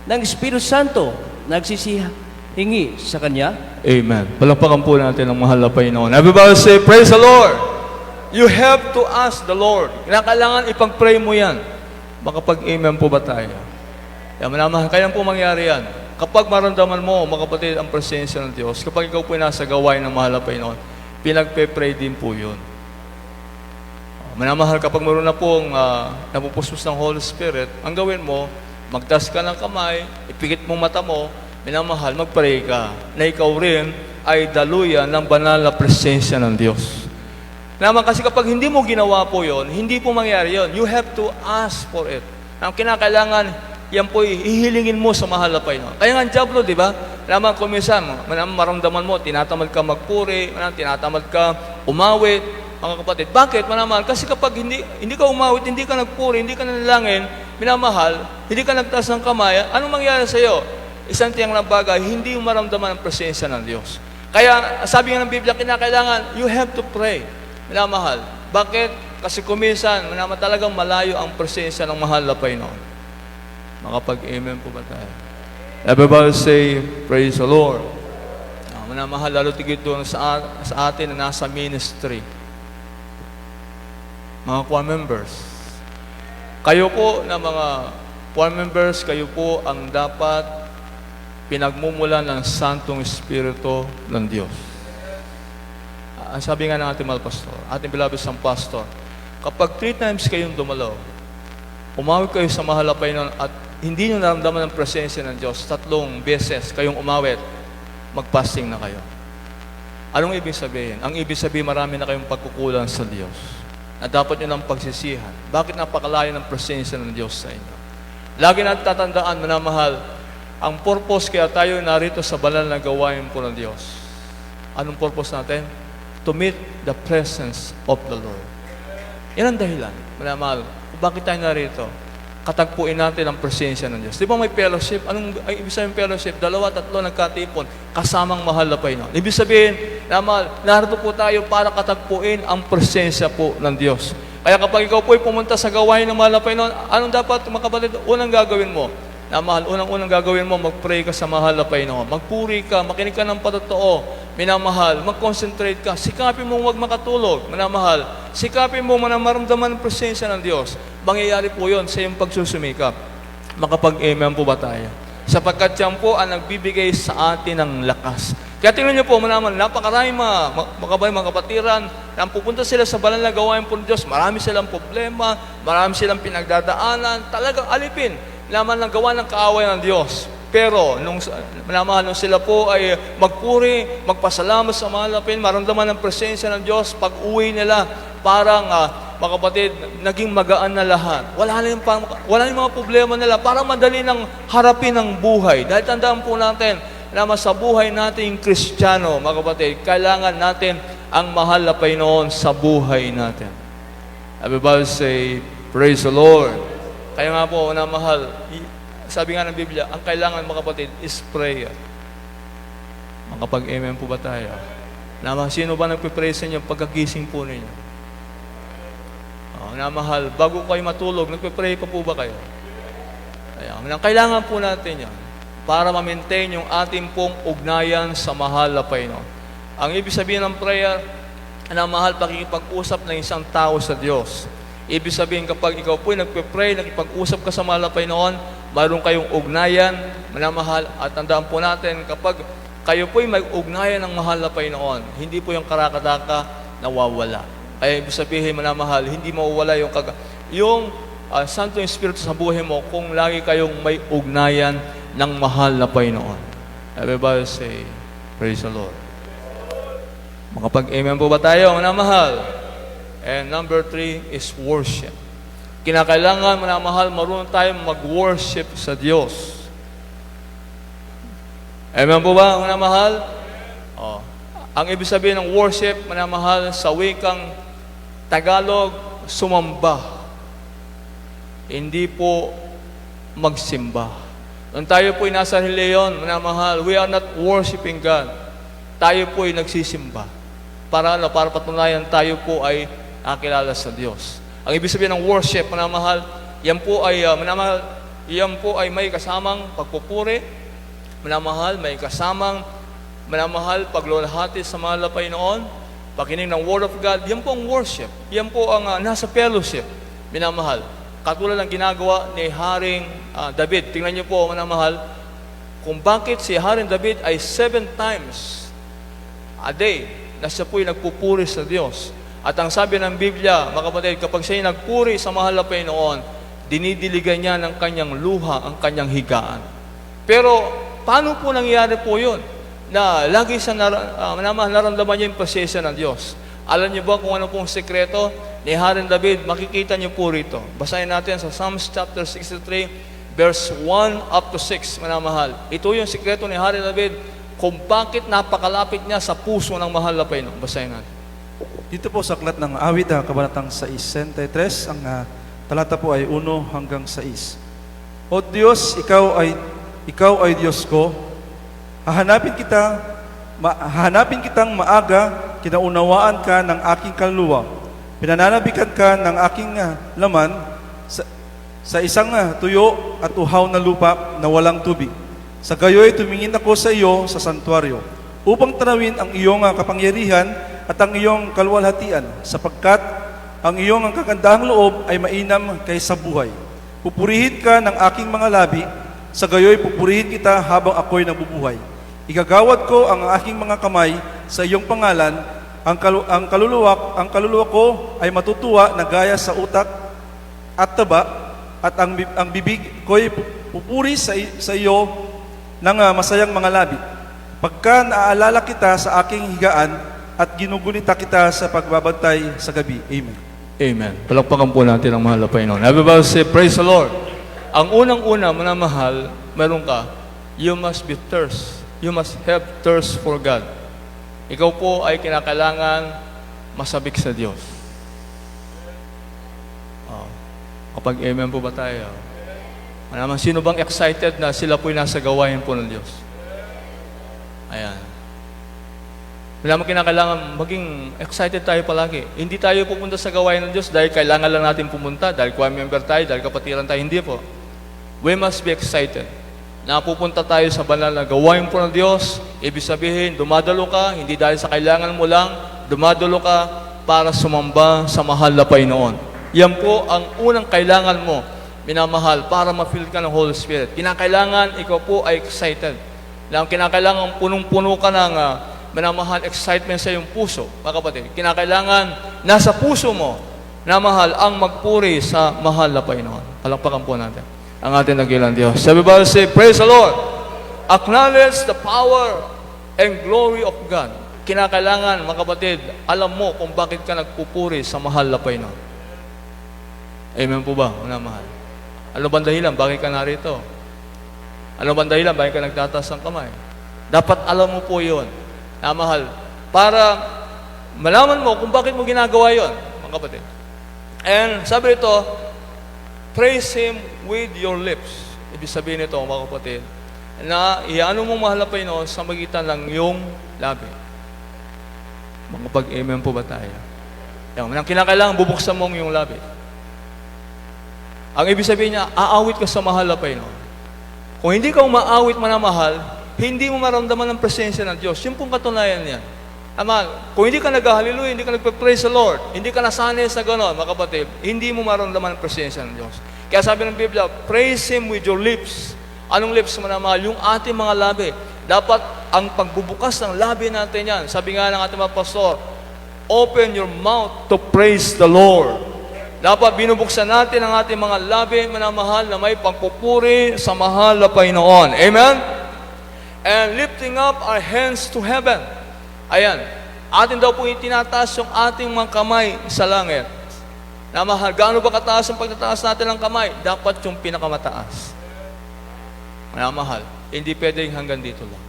ng Espiritu Santo, nagsisihingi sa Kanya? Amen. Palakpakan po natin ang mahal na Panginoon. Everybody say, praise the Lord. You have to ask the Lord. Kailangan ipag-pray mo yan. Makapag-amen po ba tayo? Yan, manamahal, kaya po mangyari yan. Kapag maramdaman mo, mga kapatid, ang presensya ng Diyos, kapag ikaw po nasa gawain ng mahal na Panginoon, pinagpe-pray din po yun. Manamahal, kapag meron na pong napupuspos ng Holy Spirit, ang gawin mo, magtas ka ng kamay, ipikit mo mata mo, minamahal, mag-pray ka, na ikaw rin ay daluyan ng banal na presensya ng Diyos. Naman kasi kapag hindi mo ginawa po yon, hindi po mangyari yon. You have to ask for it. Ang kinakailangan, yan po ihilingin mo sa mahal na Panginoon. Kaya nga ang diablo, di ba? Naman kung minsan, maramdaman mo, tinatamad ka magpuri, tinatamad ka umawit, mga kapatid. Bakit? Manamahal, kasi kapag hindi ka umawit, hindi ka nagpuri, hindi ka nanalangin, minamahal, hindi ka nagtaas ng kamay, anong mangyari sa iyo? Isang tiyang na bagay, hindi mo maramdaman ang presensya ng Diyos. Kaya, sabi nga ng Biblia, kinakailangan, you have to pray. Minamahal. Bakit? Kasi kuminsan, manamahal, talagang malayo ang presensya ng mahal na Panginoon. Makapag-amen po ba tayo? Everybody say, praise the Lord. Manamahal, lalo tigit doon sa atin na nasa ministry. Mga choir members. Kayo po na mga choir members, kayo po ang dapat pinagmumulan ng Santong Espiritu ng Diyos. Ang sabi nga ng ating mahal pastor, ating beloved isang pastor, kapag 3 times kayong dumalaw, umawit kayo sa mahal na Panginoon at hindi nyo naramdaman ang presensya ng Diyos, 3 beses kayong umawit, mag-fasting na kayo. Anong ibig sabihin? Ang ibig sabihin, marami na kayong pagkukulang sa Diyos na dapat nyo nang pagsisihan. Bakit napakalayo ng presensya ng Diyos sa inyo? Lagi natin tatandaan, minamahal, ang purpose kaya tayo narito sa banal na gawain po ng Diyos. Anong purpose natin? To meet the presence of the Lord. Yan ang dahilan, minamahal, kung bakit tayo narito. Katagpuin natin ang presensya ng Diyos. Di ba may fellowship? Anong ibig sabihin fellowship? 2, 3 nagkatipon, kasamang mahal na Panginoon. Ibig sabihin, narito po tayo para katagpuin ang presensya po ng Diyos. Kaya kapag ikaw po'y pumunta sa gawain ng mahal na Panginoon, anong dapat, mga kapatid, unang gagawin mo? Unang gagawin mo, mag-pray ka sa mahal na Panginoon. Magpuri ka, makinig ka ng patotoo, minamahal, mag-concentrate ka, sikapin mo huwag makatulog, minamahal, sikapin mo na maramdaman ang presensya ng Diyos. Mangyayari po yun sa iyong pagsusumikap. Makapag-amen po ba tayo? Sapagkat yan po ang nagbibigay sa atin ng lakas. Kaya tingnan niyo po, napakarami mga kapatiran na pupunta sila sa banal na gawain po ng Diyos. Marami silang problema, marami silang pinagdadaanan, talagang alipin. Naman ng gawa ng kaaway ng Diyos. Pero, nung sila po ay magpuri, magpasalamat sa mahal na Panginoon, maramdaman ng presensya ng Diyos, pag-uwi nila, parang, mga kapatid, naging magaan na lahat. Wala na yung mga problema nila, para madali nang harapin ang buhay. Dahil tandaan po natin, na sa buhay natin Kristiyano, mga kapatid, kailangan natin ang mahal na Panginoon sa buhay natin. Everybody say, praise the Lord. Kaya nga po, na mahal, sabi nga ng Biblia, ang kailangan mga kapatid is prayer. Makapag-amen po ba tayo? Sino ba nagpipray sa inyo pagkagising po ninyo? Na mahal, bago kayo matulog, nagpipray pa po ba kayo? Ayan, kailangan po natin yan para ma-maintain yung ating pong ugnayan sa mahal na Panginoon. Ang ibig sabihin ng prayer, na mahal, pakikipag-usap ng isang tao sa Diyos. Ibig sabihin, kapag ikaw po'y nagpe-pray, nakipag-usap ka sa mahal na Panginoon, mayroon kayong ugnayan, minamahal, at tandaan po natin, kapag kayo po'y may ugnayan ng mahal na Panginoon, hindi po yung karakataka nawawala. Kaya ibig sabihin, minamahal, hindi mawawala yung Santo Espiritu sa buhay mo kung lagi kayong may ugnayan ng mahal na Panginoon. Everybody say, praise the Lord. Makapag-amen po ba tayo, minamahal? And number 3 is worship. Kinakailangan, minamahal, marunong tayong mag-worship sa Diyos. Amen po ba, minamahal? Ang ibig sabihin ng worship, minamahal, sa wikang Tagalog, sumamba. Hindi po magsimba. Nung tayo po'y nasa reliyon, minamahal, we are not worshiping God. Tayo po'y nagsisimba. Para patunayan tayo po ay nakakilala sa Diyos. Ang ibig sabihin ng worship, minamahal, yan po ay may kasamang pagpupuri, minamahal, may kasamang, minamahal, paglulahati sa mahal na Panginoon, pakinig ng Word of God, yan po ang worship. Yan po ang nasa fellowship, minamahal. Katulad ng ginagawa ni Haring David. Tingnan niyo po, minamahal, kung bakit si Haring David ay 7 times a day na siya po'y nagpupuri sa Diyos. At ang sabi ng Biblia, mga kapatid, kapag siya'y nagpuri sa mahal na Panginoon, dinidiligan niya ng kanyang luha, ang kanyang higaan. Pero, paano po nangyari po yun? Na lagi siya naramdaman niya yung presensya ng Diyos. Alam niyo ba kung ano pong sekreto ni Haring David? Makikita niyo po rito. Basahin natin sa Psalms chapter 63, verse 1 up to 6, minamahal. Ito yung sekreto ni Haring David kung bakit napakalapit niya sa puso ng mahal na Panginoon. Basahin natin. Dito po sa aklat ng Awit, kabanatang 63, ang talata po ay 1 hanggang 6. O Diyos, ikaw ay Diyos ko. Hahanapin kitang maaga, kinaunawaan ka ng aking kaluluwa. Pinananabikan ka ng aking laman sa isang tuyo at uhaw na lupa na walang tubig. Sa gayoy tumingin ako sa iyo sa santuaryo, upang tanawin ang iyong kapangyarihan at ang iyong kaluwalhatian, sapagkat ang iyong kagandahang loob ay mainam kaysa buhay. Pupurihin ka ng aking mga labi, sa gayoy pupurihin kita habang ako'y nabubuhay. Igagawad ko ang aking mga kamay sa iyong pangalan, ang kaluluwa ko ay matutuwa na gaya sa utak at taba, at ang bibig ko'y pupuri sa iyo ng masayang mga labi. Pagka naaalala kita sa aking higaan at ginugunita kita sa pagbabantay sa gabi. Amen. Amen. Palakpakan po natin ang mahal na Panginoon. Everybody say, praise the Lord. Ang unang-una, manamahal, meron ka, you must be thirst. You must have thirst for God. Ikaw po ay kinakailangan masabik sa Diyos. Oh. Kapag amen po ba tayo? Naman, sino bang excited na sila po'y nasa gawain po ng Diyos? Ayan. Wala mo kinakailangan maging excited tayo palagi. Hindi tayo pupunta sa gawain ng Diyos dahil kailangan lang natin pumunta, dahil choir member tayo, dahil kapatiran tayo. Hindi po. We must be excited. Napupunta tayo sa banal na gawain po ng Diyos. Ibig sabihin, dumadalo ka, hindi dahil sa kailangan mo lang, dumadalo ka para sumamba sa mahal na Panginoon. Yan po ang unang kailangan mo, minamahal, para ma-feel ka ng Holy Spirit. Kinakailangan, ikaw po ay excited. Lang kinakailangan punong-puno ka ng minamahal, excitement sa iyong puso. Mga kapatid, kinakailangan nasa puso mo na mahal ang magpuri sa mahal na Panginoon. Palakpakan po natin ang ating nagilang Diyos. Everybody say, praise the Lord. Acknowledge the power and glory of God. Kinakailangan, mga kapatid, alam mo kung bakit ka nagpupuri sa mahal na Panginoon. Amen po ba, mga mahal? Ano bang dahilan? Bakit ka narito? Ano bang dahilan? Bakit ka nagtataas ng kamay? Dapat alam mo po yun, na mahal, para malaman mo kung bakit mo ginagawa yun, mga kapatid. And sabi ito, praise Him with your lips. Ibig sabihin ito, mga kapatid, na iano mong mahal na Panginoon sa magitan ng iyong labi. Makapag-amen po ba tayo? Yan, kinakailangan bubuksan mong iyong labi. Ang ibig sabihin niya, aawit ka sa mahal na Panginoon. Kung hindi ka umaawit manamahal, hindi mo maramdaman ang presensya ng Diyos. Yung pong katunayan niya. Ama, kung hindi ka nag-hallelujah, hindi ka nagpa-praise the Lord, hindi ka nasanay sa gano'n, mga kapatid, hindi mo maramdaman ang presensya ng Diyos. Kaya sabi ng Biblia, praise Him with your lips. Anong lips manamahal? Yung ating mga labi. Dapat ang pagbubukas ng labi natin yan. Sabi nga ng ating mga pastor, open your mouth to praise the Lord. Dapat binubuksan natin ang ating mga labi, manamahal, na may pagpupuri sa mahal na Panginoon. Amen? And lifting up our hands to heaven. Ayan. Atin daw po itinataas yung ating mga kamay sa langit. Na mahal, gaano ba kataas ang pagtataas natin ng kamay? Dapat yung pinakamataas. Na mahal, hindi pwedeng hanggang dito lang.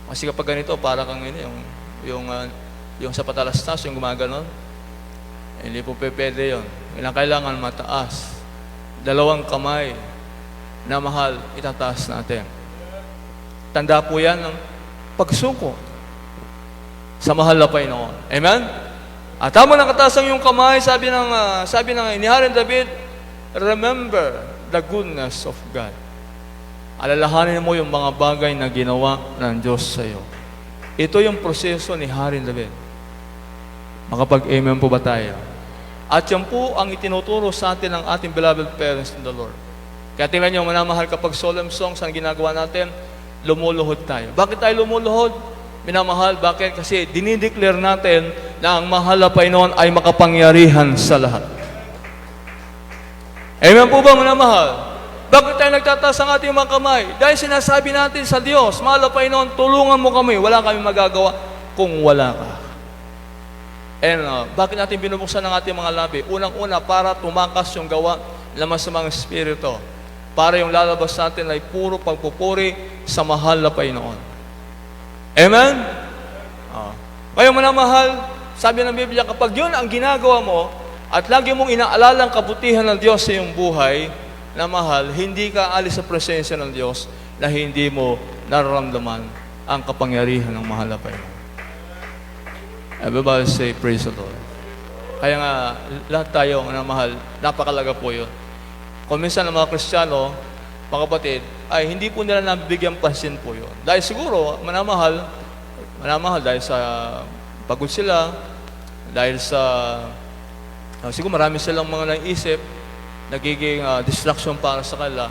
Kasi kapag ganito, para kang yung sa patalastas, yung gumaganon, hindi po pwede yun. Kailangan mataas. 2 kamay na mahal, itataas natin. Tanda po yan ng pagsuko sa mahal na Panginoon. Amen? At tama ng kataas ang iyong kamay, sabi ng ni Haring David, remember the goodness of God. Alalahanin mo yung mga bagay na ginawa ng Diyos sa iyo. Ito yung proseso ni Haring David. Makapag-amen po ba tayo? At yan po ang itinuturo sa atin ng ating beloved parents in the Lord. Kaya tingnan nyo, manamahal, kapag solemn songs ang ginagawa natin, lumuluhod tayo. Bakit tayo lumuluhod? Minamahal, bakit? Kasi dinideclare natin na ang mahal na Panginoon ay makapangyarihan sa lahat. Amen po ba, minamahal? Bakit tayo nagtataas ang ating mga kamay? Dahil sinasabi natin sa Diyos, mahal na Panginoon, tulungan mo kami. Wala kami magagawa kung wala ka. And bakit natin binubuksan ang ating mga labi? Unang-una, para tumakas yung gawa ng masamang espiritu. Para yung lalabas natin ay puro pagpupuri sa mahal na Panginoon. Amen? Ngayon manamahal, sabi ng Biblia, kapag yun ang ginagawa mo, at lagi mong inaalala ang kabutihan ng Diyos sa iyong buhay, na mahal, hindi ka alis sa presensya ng Diyos na hindi mo nararamdaman ang kapangyarihan ng mahal na Panginoon. Everybody say, praise the Lord. Kaya nga, lahat tayo na mahal, napakalaga po yun. Kung minsan ng mga Kristiyano, mga kapatid, ay hindi po nila nabibigyan pansin po yun. Dahil siguro, manamahal dahil sa pagod sila, dahil sa, siguro marami silang mga naisip, nagiging distraction para sa kanila,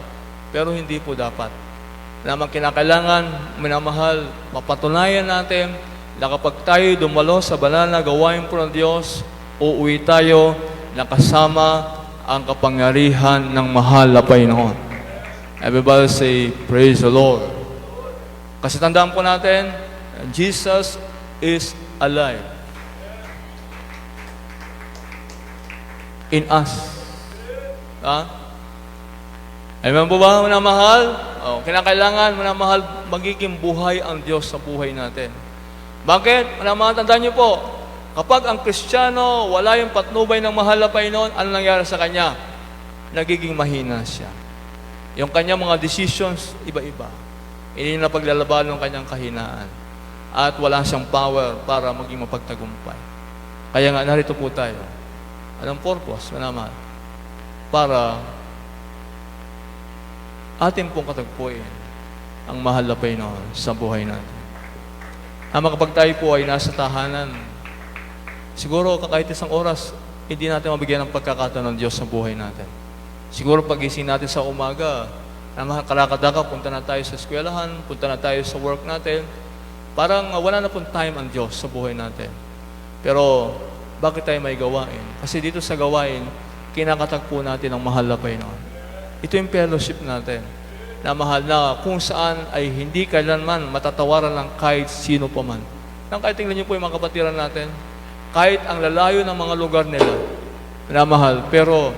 pero hindi po dapat. Naman kinakailangan, minamahal, mapatunayan natin na kapag tayo dumalo sa banal na gawain po ng Diyos, uuwi tayo na kasama ang kapangyarihan ng mahal na Panginoon. Everybody say, praise the Lord. Kasi tandaan po natin, Jesus is alive in us. Amen po ba, minamahal? Kinakailangan, minamahal, magiging buhay ang Diyos sa buhay natin. Bakit? Minamahal, tandaan niyo po, kapag ang Kristiyano wala yung patnubay ng mahal na Panginoon, ano nangyari sa kanya? Nagiging mahina siya. Yung kanyang mga decisions, iba-iba. Hindi na paglalaban ng kanyang kahinaan. At wala siyang power para maging mapagtagumpay. Kaya nga, narito po tayo. Anong purpose, minamahal? Para atin pong katagpuin ang mahal na Panginoon sa buhay natin. Kapag tayo po ay nasa tahanan, siguro kahit isang oras, hindi natin mabigyan ng pagkakataon ng Diyos sa buhay natin. Siguro pagising natin sa umaga, na kalakadaka, punta na tayo sa eskwelahan, punta na tayo sa work natin, parang wala na pong time ang Diyos sa buhay natin. Pero, bakit tayo may gawain? Kasi dito sa gawain, kinakatagpo natin ang mahal na Panginoon. Ito yung fellowship natin, na mahal na kung saan ay hindi kailanman matatawaran ng kahit sino pa man. Nang kahit tingnan niyo po yung mga kapatiran natin, kahit ang lalayo ng mga lugar nila, na mahal, pero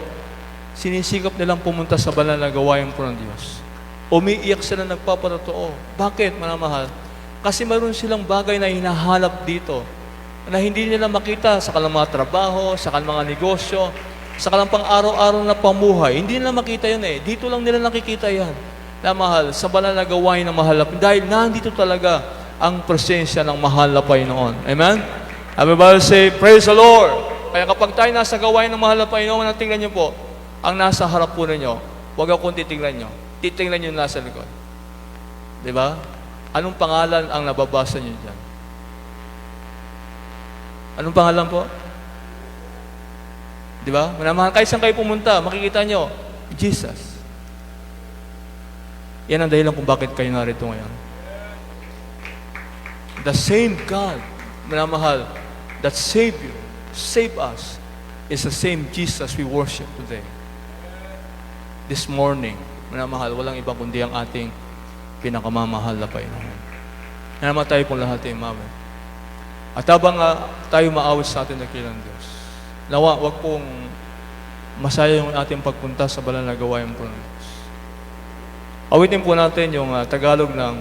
sinisikap nilang pumunta sa banal na gawain po ng Diyos. Umiiyak sila, nagpapatotoo. Bakit, manamahal? Kasi mayroon silang bagay na hinahanap dito na hindi nila makita sa kanilang mga trabaho, sa kanilang mga negosyo, sa kanilang pang-araw-araw na pamuhay. Hindi nila makita yun eh. Dito lang nila nakikita yan. Na mahal, sa banal na gawain ng mahal na Panginoon. Dahil nandito talaga ang presensya ng mahal na Panginoon. Amen? Everybody say, praise the Lord! Kaya kapag tayo nasa gawain ng mahal na Panginoon, tingnan niyo po, ang nasa harap po ninyo, huwag akong titingnan nyo. Titingnan nyo nasa likod. Di ba? Anong pangalan ang nababasa nyo dyan? Anong pangalan po? Di ba? Manamahal, kahit saan kayo pumunta, makikita nyo, Jesus. Yan ang dahilan kung bakit kayo narito ngayon. The same God, manamahal, that saved you, saved us, is the same Jesus we worship today. This morning, manamahal, walang iba kundi ang ating pinakamamahal na Panginoon. Namatay pong lahat ay mama. At habang tayo maawit sa atin ng kilang Diyos, nawa, wag pong masaya yung ating pagpunta sa banal na gawain po ng Diyos. Awitin po natin yung Tagalog ng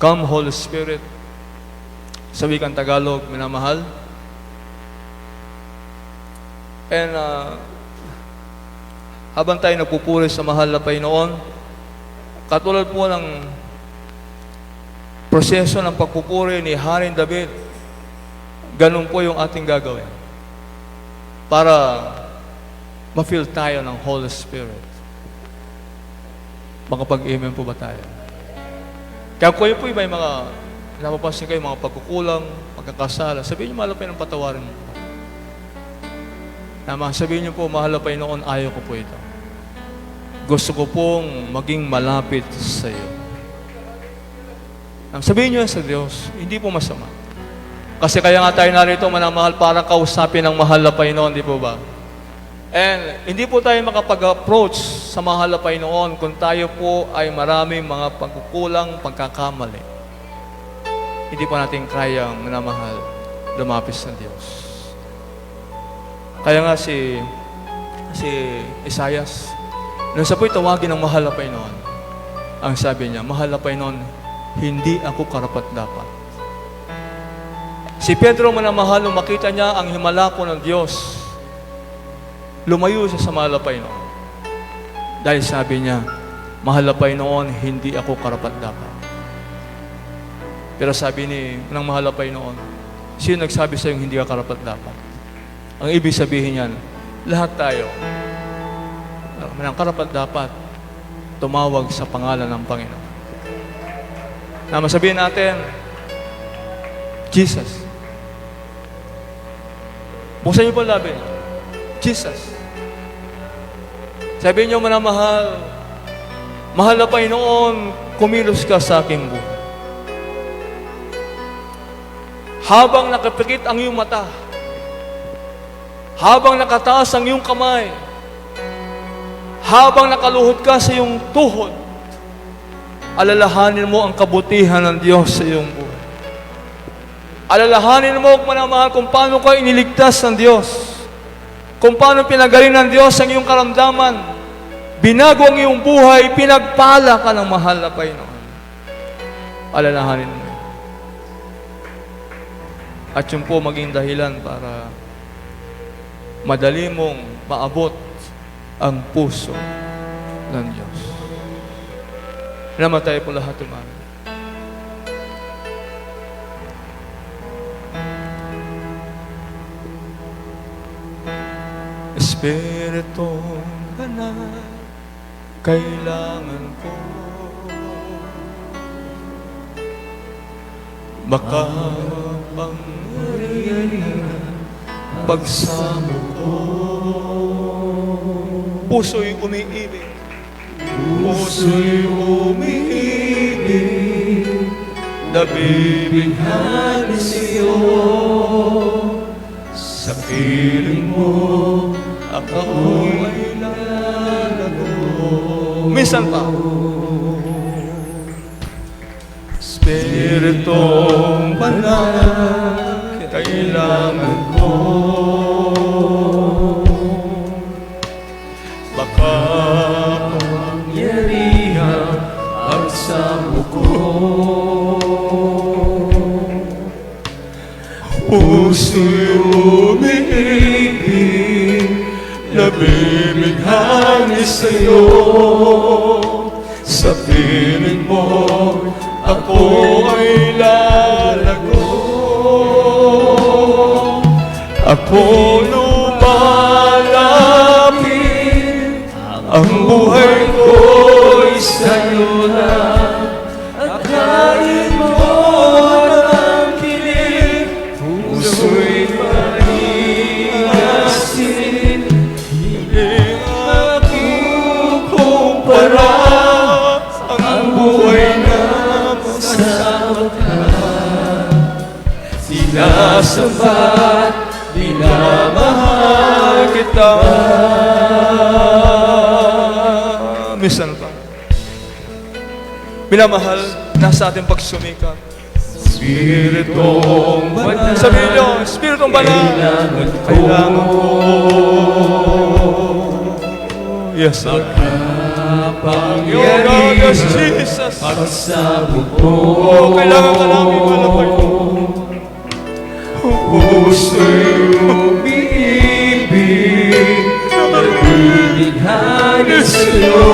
Come Holy Spirit. Sa wikang Tagalog, minamahal. And habang tayo nagpupuri sa mahal na Panginoon, katulad po ng proseso ng pagpupuri ni Haring David, ganun po yung ating gagawin para ma-feel tayo ng Holy Spirit. Makapag-amen po ba tayo? Kaya kung po may mga napapansin kayo, mga pagkukulang, pagkakasala, sabihin niyo, mahal na Panginoon, patawarin mo. Sabihin niyo po, mahal na Panginoon, ayaw ko po ito. Gusto ko pong maging malapit sa iyo. Sabihin niyo sa Diyos, hindi po masama. Kasi kaya nga tayo narito, manamahal, para kausapin ang mahal na Panginoon, di po ba? And hindi po tayo makapag-approach sa mahal na Panginoon kung tayo po ay maraming mga pagkukulang, pagkakamali. Hindi po natin kayang manamahal, lumapit sa Diyos. Kaya nga si Isaias, nung siya po'y tawagin ng mahal na Panginoon, ang sabi niya, mahal na Panginoon, hindi ako karapat-dapat. Si Pedro manamahal, nung makita niya ang himala po ng Diyos, lumayo siya sa mahal na Panginoon. Dahil sabi niya, mahal na Panginoon, hindi ako karapat-dapat. Pero sabi ng mahal na Panginoon, sino nagsabi sa iyo hindi ka karapat-dapat? Ang ibig sabihin niyan, lahat tayo, ng karapat-dapat, tumawag sa pangalan ng Panginoon. Na masabihin natin, Jesus. Buksan niyo po ang labi. Jesus. Sabihin niyo, manamahal, mahal na Panginoon, kumilos ka sa aking buhay. Habang nakapikit ang iyong mata, habang nakataas ang iyong kamay, habang nakaluhod ka sa iyong tuhod, alalahanin mo ang kabutihan ng Diyos sa iyong buhay. Alalahanin mo, manamahal, kung paano ka iniligtas ng Diyos. Kung paano pinagaling ng Diyos ang iyong karamdaman. Binago ang iyong buhay, pinagpala ka ng mahal na Panginoon. Alalahanin mo. At yun po maging dahilan para madali mong maabot ang puso ng Diyos. Namatay po lahat umamin. Espiritu Banal, kailangan ko makapangyarihan pagsamo ko. Puso'y umiibig, puso'y umiibig, nabibighani sa'yo. Sa piling mo, ako'y lalago. Minsan pa. Espiritong Banal, kailangan ko makapangyarihan ang samo ko. Puso'y umiibig, nabibighani sa'yo. Sa piling mo, ako ay lalago. Ako lumalapit, ang buhay ko'y sa'yo na. Akayin mo ng kilig, puso'y panigasin. Hindi makukumpara ang buhay na masama ka. Sinasamba't minamahal kita. Minsan pa, minamahal, nasa ating pagsumikap. Espiritong Banal, sabihin niyo, Espiritong Banal, kailangan ko. Yes, Lord. Pangyaring yes, Jesus. Pagsabog ko. Oh, kailangan ka namin malapay mo. Puso'y umiibig, nabibighani sa'yo.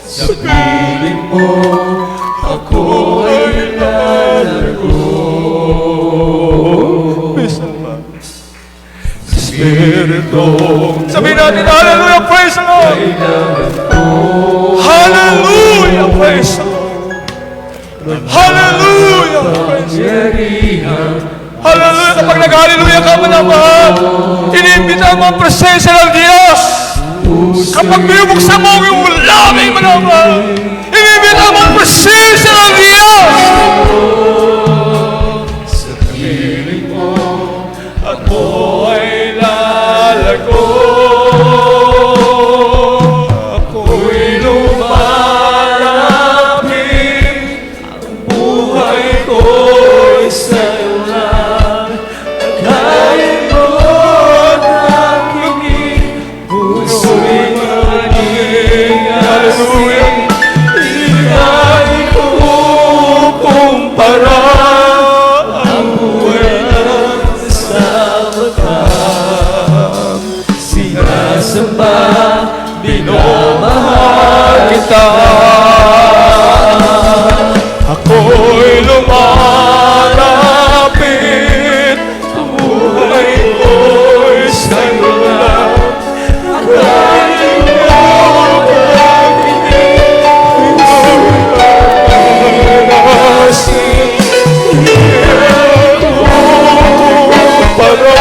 Sa piling mo, ako ay lalago. Minsan ba? Espiritong sabihin natin, hallelujah, praise the Lord! Hallelujah, praise the Lord! Hallelujah, praise the Lord! Hallelujah! Kapag nag-hallelujah ka mo naman, iniimbita mo ang presensya ng Diyos. Kapag binubuksan mo yung lamay mo naman, iniimbita mo ang presensya ng Diyos. Sa piling mo, ako ay lalago. Ako'y lumalapit, ang buhay ko'y sa'yo lang. Akayin mo ang aking puso'y manigasin. Hindi ko kumpara ang buhay na kasama ka. Sinasamba, minamahal kita. Ako'y lumalapit, ang buhay ko'y sa'yo lang. Akayin mo ang aking puso'y manigasin. Para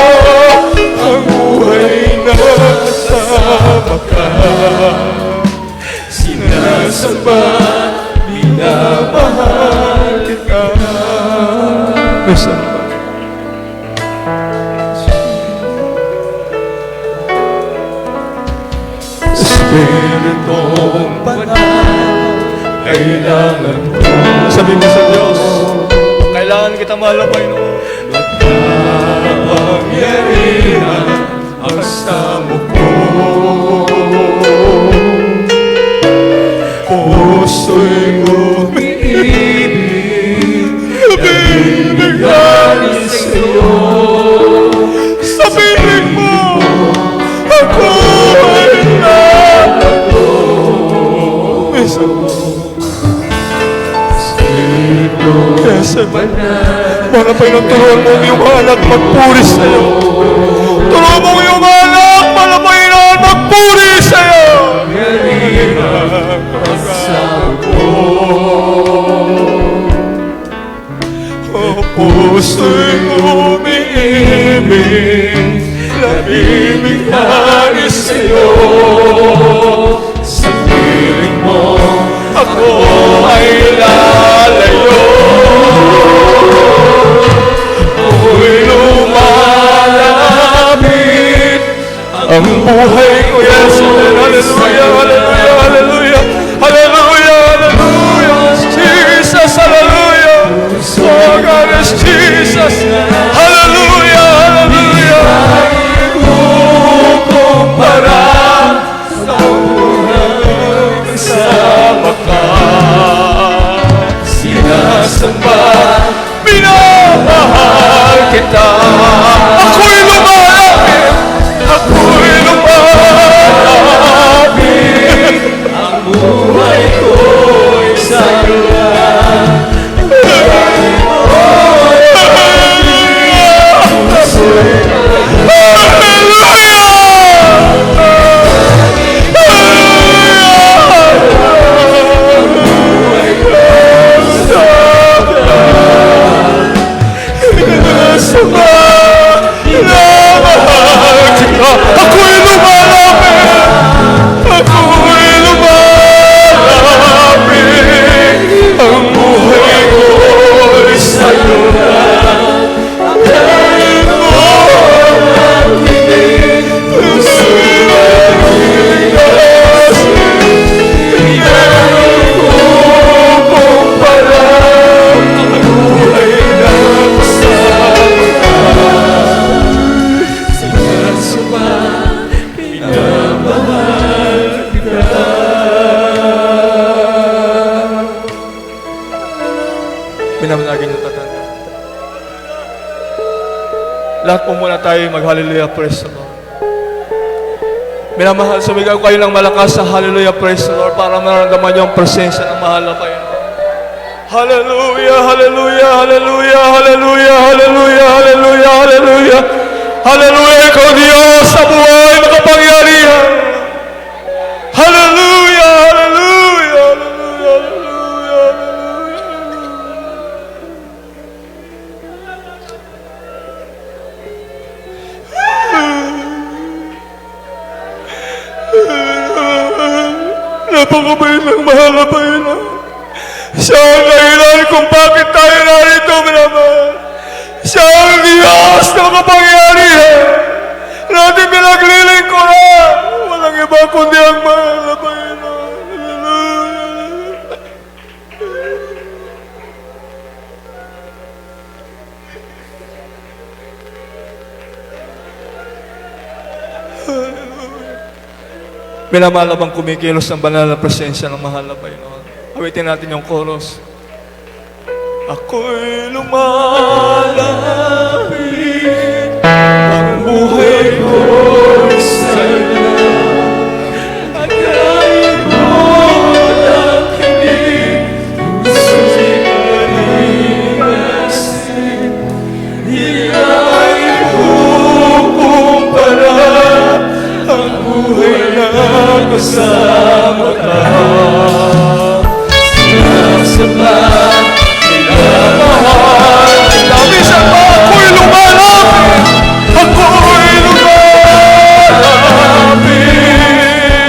ang buhay na kasama ka. Sinasamba, minamahal kita. Minsan ba? Espiritong Banal, kailangan ko. Sabi mo sa Diyos, kailangan kita mahal, Panginoon. Nagkapangyarihan ang samo ko. Puso'y umiibig, nabibigyan sa'yo. Sa piling mo, ako ay nalago. Yes, mga Panginoon, turuan mo ang iyong anak magpuri sa'yo. Turuan mo ang iyong anak, mga Panginoon, magpuri sa'yo. Puso'y umiibig, nabibigyan sa'yo. Sa piling mo, ako ay lalayo. Ako'y lumalapit, ang buhay ko, yes, hallelujah, hallelujah, hallelujah, hallelujah, hallelujah, Jesus, hallelujah, oh God is Jesus, hallelujah, hallelujah. Kukumpara sa buhay kasama ka, sinasamba, minamahal kita. Ako'y lumalapit, ako'y lumalapit, ang buhay ko'y sa'yo lang. Ako'y lumalapit, ako'y lumalapit, ang buhay ko'y sa'yo lang. Dahil mo ang hiling, puso'y maligas, hindi kukumpara ang buhay na kasama ka. Pinamahal kita. Pinamanagin yung tatanda. Lahat po muna tayo mag-hallelujah, praise the Lord. Minamahal, sumigaw kayo ng malakas sa hallelujah, praise the Lord para mararamdaman yung presensya ng mahal na Panginoon. Hallelujah, hallelujah, hallelujah, hallelujah, hallelujah, hallelujah, hallelujah. Hallelujah, ikaw Diyos sa buhay makapangyarihan. Hallelujah, hallelujah, hallelujah, hallelujah, hallelujah. Napakabait ng mahal na Panginoon. Siya ang dahilan kung bakit tayo narito, minamahal. Siya ang Diyos na makapangyarihan. Natin pinaglilingkuran. Walang iba kundi ang mahal na Panginoon. Hallelujah. Minamahal bang kumikilos ng banal na presensya ng mahal na Panginoon? Awitin natin yung chorus. Ako'y lumalapit, ang buhay ko'y sa'yo. At kahit mo nakinig, puso'y maligasin, di ay kukumpara ang buhay na kasama ka. Sinasamba, minamahal, minsan pa ako'y lumalapit, ako'y lumalapit,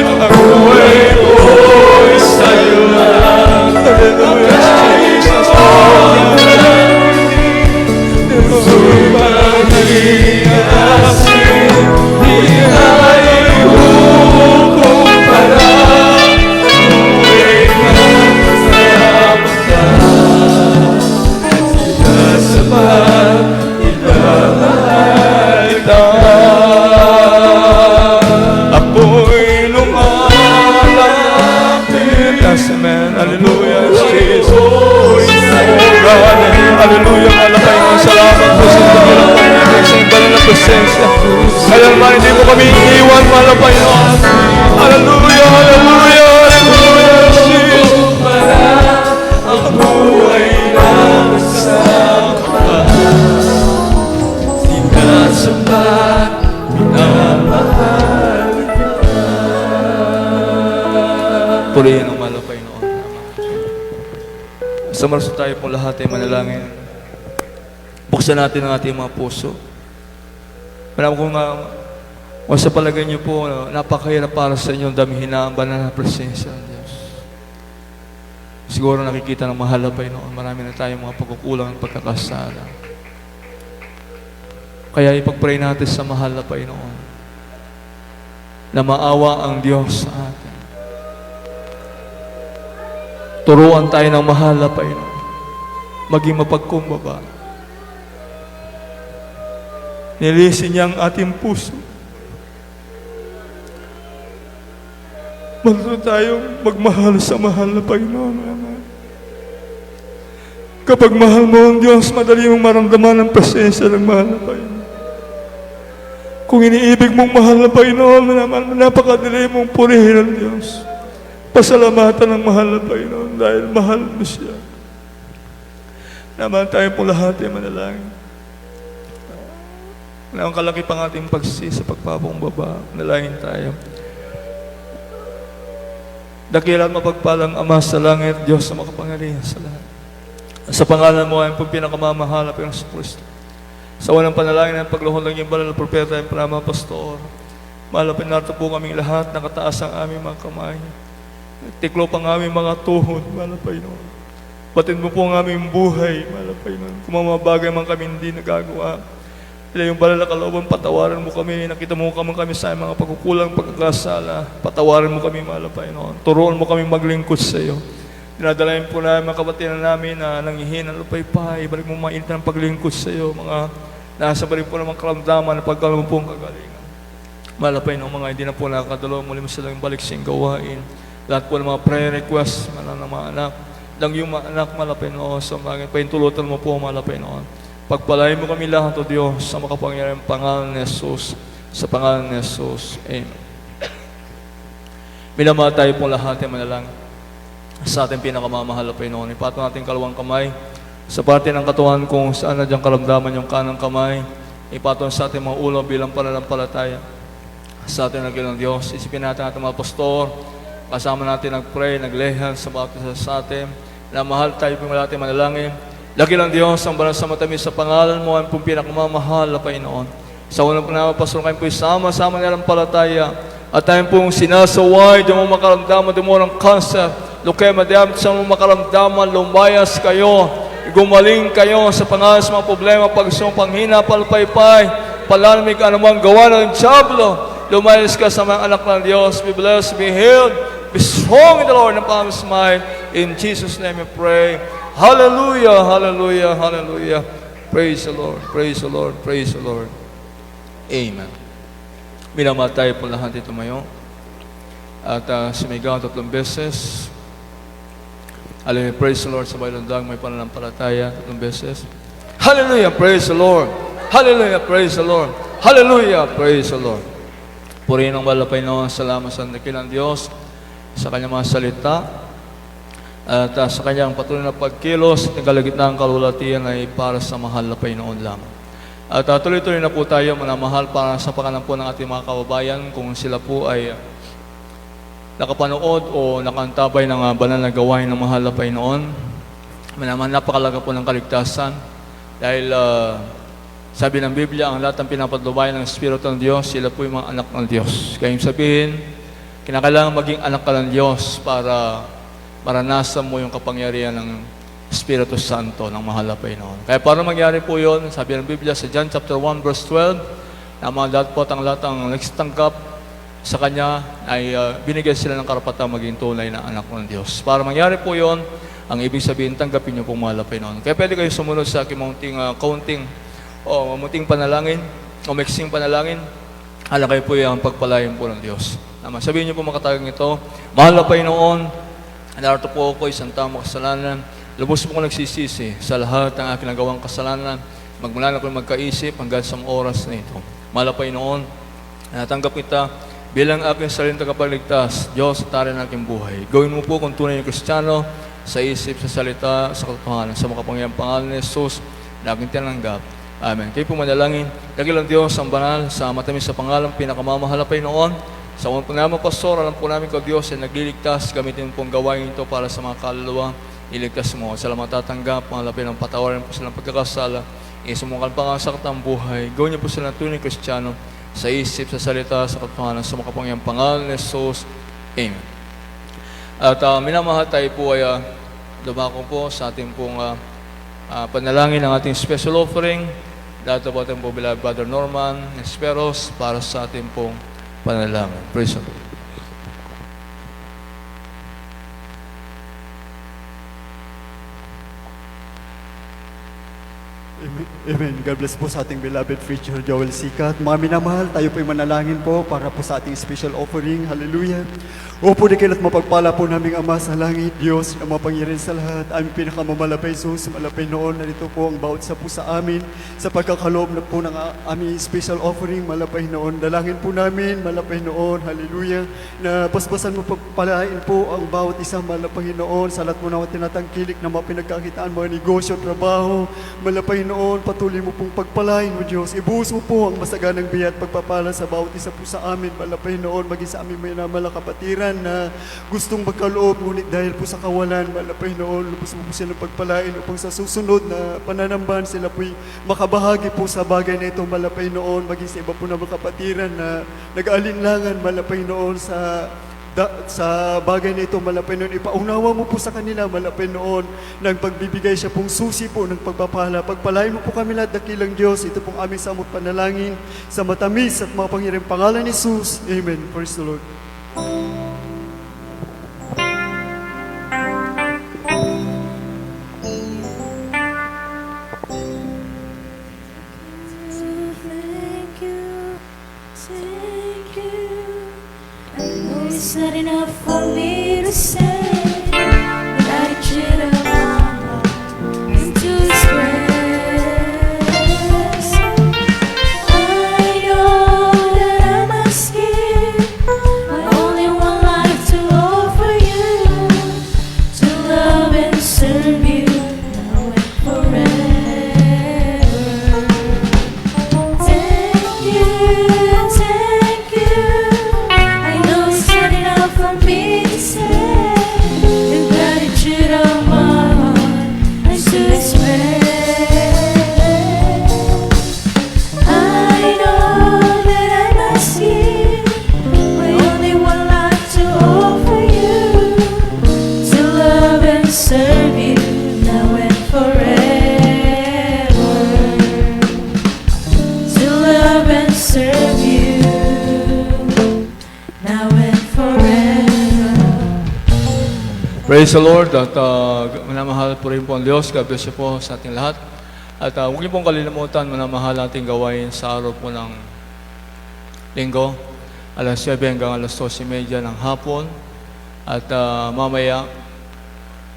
ang buhay ko'y sa'yo lang. Jesus, puso'y maligasin, di ay kukumpara Amen. Hallelujah, Jesus. Oh God. Hallelujah, mahal na Panginoon. Salamat po sa dakilang Panginoon sa iyong banal na presensya. Kaya naman hindi mo kami iniwan, mahal na Panginoon. Hallelujah, hallelujah, hallelujah, Jesus. Ang buhay na kasama sinasapat, minamahal ka. Purihin ang mahal na Panginoon. Samarso tayo po lahat ay manalangin. Buksan natin ang ating mga puso. Malam kung sa palagay niyo po, napakahirap para sa inyo damihin na ang banal na presensya ng Diyos. Siguro nakikita ng mahal na Panginoon, marami na tayong mga pagkukulang at pagkakasala. Kaya ipag-pray natin sa mahal na Panginoon na maawa ang Diyos sa atin. Turuan tayo ng mahal na Panginoon, maging mapagkumbaba. Nilisin niya ang ating puso. Marunong tayong magmahal sa mahal na Panginoon. Kapag mahal mo ang Diyos, madali mong maramdaman ang presensya ng mahal na Panginoon. Kung iniibig mong mahal na Panginoon, napakadali mong purihin ang Diyos. Pasalamatan ng mahal na Panginoon dahil mahal mo siya. Naman tayo po lahat ay manalangin. Ang kalaki pang ating pagsisi sa pagpapakumbaba. Manalangin tayo. Dakila at mapagpalang Ama sa langit, Diyos na makapangyarihan sa lahat. Sa pangalan mo ay po pinakamamahal na Panginoon Kristo. Sa walang panalangin ng pagluhod ng iyong banal na propeta at mga pastor, malapit nato po kaming lahat, nakataas ang aming mga kamay. Tiklo pang aming mga tuhod, mahal na Panginoon. Batid mo po ang aming buhay, mahal na Panginoon. Kung mga bagay man kami hindi nagagawa, ila yung banal na kalooban, patawaran mo kami. Nakita mo kami sa mga pagkukulang, pagkakasala. Patawaran mo kami, mahal na Panginoon. Turuan mo kami maglingkod sa iyo. Dinadalayan po namin mga kabatiran namin na nangihin ng lupay-pay. Balik mo mainit ng paglingkod sa iyo. Mga nasa balik po ng mga karamdaman na pagkaroon po ang kagalingan. Mahal na Panginoon, mga hindi na po nakakadalaw. Muli mo silang balik siyang gawain. Lahat po ng mga prayer requests, mahal ng mga anak. Lang yung mga anak, mahal na Panginoon. Sa mga paintulutan mo po, mahal na Panginoon. Pagpalain mo kami lahat, O Diyos, sa makapangyarihang pangalan ni Jesus. Sa pangalan ni Jesus. Amen. Minamahal tayo po lahat ay manalangin sa ating pinakamamahal na Panginoon. Ipatong natin kalawang kamay sa parte ng katawan kung saan na diyang karamdaman yung kanang kamay. Ipatong sa ating mga ulo bilang pananampalataya sa ating nagilang Diyos. Isipin natin ating mga pastor, kasama natin nag-pray, naglehan sa bawat isa sa atin, na mahal tayo po natin manalangin. Lagi lang Diyos, ang banal sa matamis sa pangalan mo, ang pong pinakamamahal na Panginoon. Sa unang panahon, pastor, kayo po sama-sama nilang palataya. At tayo pong sinasaway, di mo makaramdaman, di mo ng cancer, leukemia, diabetes, sa mo makaramdaman, lumayas kayo, gumaling kayo sa pangalan sa mga problema, pagsumang panghina, palpaypay, palamig, anumang gawa ng Diablo. Lumayas ka sa mga anak ng Diyos. Be blessed, be healed, be strong in the Lord and power of His might. In Jesus' name we pray. Hallelujah, hallelujah, hallelujah. Praise the Lord, praise the Lord, praise the Lord. Amen. Minamahal tayo po lahat dito ngayon. At sumigaw 3 beses. Hallelujah, praise the Lord. Sabay landag, may pananampalataya 3 beses. Hallelujah, praise the Lord. Hallelujah, praise the Lord. Hallelujah, praise the Lord. Purihin ang mahal na Panginoon, salamat sa dakilang Diyos, sa kanyang mga salita, at sa kanyang patuloy na pagkilos at kalagitnaan ng kalulatian ay para sa mahal na Panginoon lamang. At tuloy-tuloy na po tayo manamahal para sa pangalan po ng ating mga kababayan kung sila po ay nakapanood o nakantabay ng banal na gawain ng mahal na Panginoon. Napakalaga po ng kaligtasan dahil sabi ng Biblia, ang lahat ng pinapatnubayan ng Espiritu ng Diyos, sila po yung mga anak ng Diyos. Kaya yung sabihin, kinakailangan maging anak ka ng Diyos para maranasan mo yung kapangyarihan ng Espiritu Santo ng mahal na Panginoon. Kaya para mangyari po yun, sabi ng Biblia sa John chapter 1 verse 12, na mga lahat po ang nagsitanggap sa Kanya ay binigyan sila ng karapatang maging tunay na anak ng Diyos. Para mangyari po yun, ang ibig sabihin, tanggapin niyo po mahal na Panginoon. Kaya pwede kayo sumunod sa aking munting panalangin o mixing panalangin. Hala kayo po yung pagpalain po ng Diyos. Sabihin niyo po makatagang ito, mahal na Panginoon, Narito po ako, isang taong makasalanan. Lubos po ko nagsisisi sa lahat ng aking nagawang kasalanan. Magmula na ko magkaisip hanggang sa oras na ito. Malapay noon, natanggap kita bilang aking sariling tagapagligtas, Diyos at Hari ng aking buhay. Gawin mo po kung tunay na Kristiyano sa isip, sa salita, sa katotohanan, sa makapangyarihang pangalan ni Jesus na aking tinanggap. Amen. Kayo po manalangin. Dakilang Diyos ang banal sa matamis sa pangalan, pinakamamahal na Panginoon. Sa mga po namin, Pastor, alam po namin ko Diyos ay nagliligtas. Gamitin pong gawain ito para sa mga kaluluwa. Iligtas mo. Sa mga tatanggap, mga lapin ng patawarin po silang pagkakasala. Isumukan pa nga sa katang buhay. Gawin niyo po silang tunay Kristiyano sa isip, sa salita, sa katotohanan, sa makapangyarihang pangalan ni Jesus. Amen. At minamahal tayo po ay dumako po sa ating pong panalangin ng ating special offering. Dato po ating po beloved Brother Norman Esperos para sa ating pong panalangin. Praise the Lord. Amen. God bless po sa ating beloved preacher Joel Sikat. Mga minamahal, tayo po'y manalangin po para po sa ating special offering. Hallelujah. O po dikilat mapagpala po naming Ama sa langit, Diyos na mapangyarihan sa lahat. Aming pinakamamalapay Jesus, malapay noon. Narito po ang bawat sa po sa amin. Sa pagkakaloob na po ng aming special offering, malapay noon. Dalangin po namin, malapay noon. Hallelujah. Na paspasan mo pagpalain po ang bawat isang malapay noon. Sa lahat mo na tinatangkilik na mga pinagkakitaan, mga negosyo, trabaho, malapay noon. Patuloy mo pong pagpalain mo, Diyos. Ibuhos mo po ang masaganang biyat pagpapala sa bawat isa po sa amin, malapay noon. Maging sa aming may namalakapatiran na gustong magkaloob, ngunit dahil po sa kawalan, malapay noon, lubos mo po silang pagpalain upang sa susunod na pananambahan sila po'y makabahagi po sa bagay na ito, malapay noon, maging sa iba po na mga kapatiran na nag-aalinlangan, malapay noon sa bagay na ito, malapay noon. Ipaunawa mo po sa kanila, malapay noon, ng pagbibigay siya pong susi po ng pagpapala. Pagpalain mo po kami lahat, dakilang Diyos. Ito pong aming samot panalangin sa matamis at mapangyarihang pangalan ni Jesus. Amen. Praise the Lord. It's not enough for me to say that I should have my heart and to express. I know that I must give my only one life to offer you, to love and serve you now and forever. Thank you. I know it's not enough for me to say the gratitude of my heart and to express. I know that I must give my only one life to offer you, to love and serve you now and forever, to love and serve you now and forever. Praise the Lord at manamahal po rin po ang Diyos. God bless you po sa ating lahat. At huwag niyo pong kalilimutan, manamahal ating gawain sa araw po ng linggo, alas 7 hanggang alas 12:30 ng hapon. At mamaya,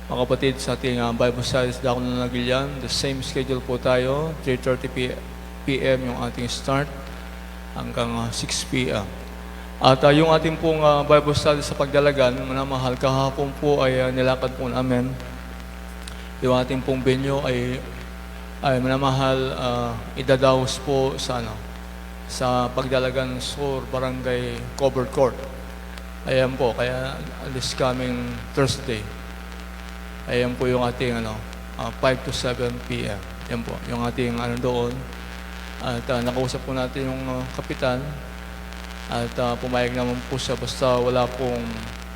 mga kapatid, sa ating Bible studies, Dako na Nagilian, the same schedule po tayo, 3:30 p.m. yung ating start hanggang 6 p.m. At yung ating pong Bible study sa Pagdalagan, manamahal, kahapon po ay nilakad po namin. Yung ating pong venue ay manamahal, idadaos po sa sa Pagdalagan Sur, Barangay Covered Court. Ayan po, kaya this coming Thursday. Ayan po yung ating 5 to 7 p.m. Ayan po, yung ating doon. At nakausap po natin yung kapitan. At pumayag naman po siya basta wala pong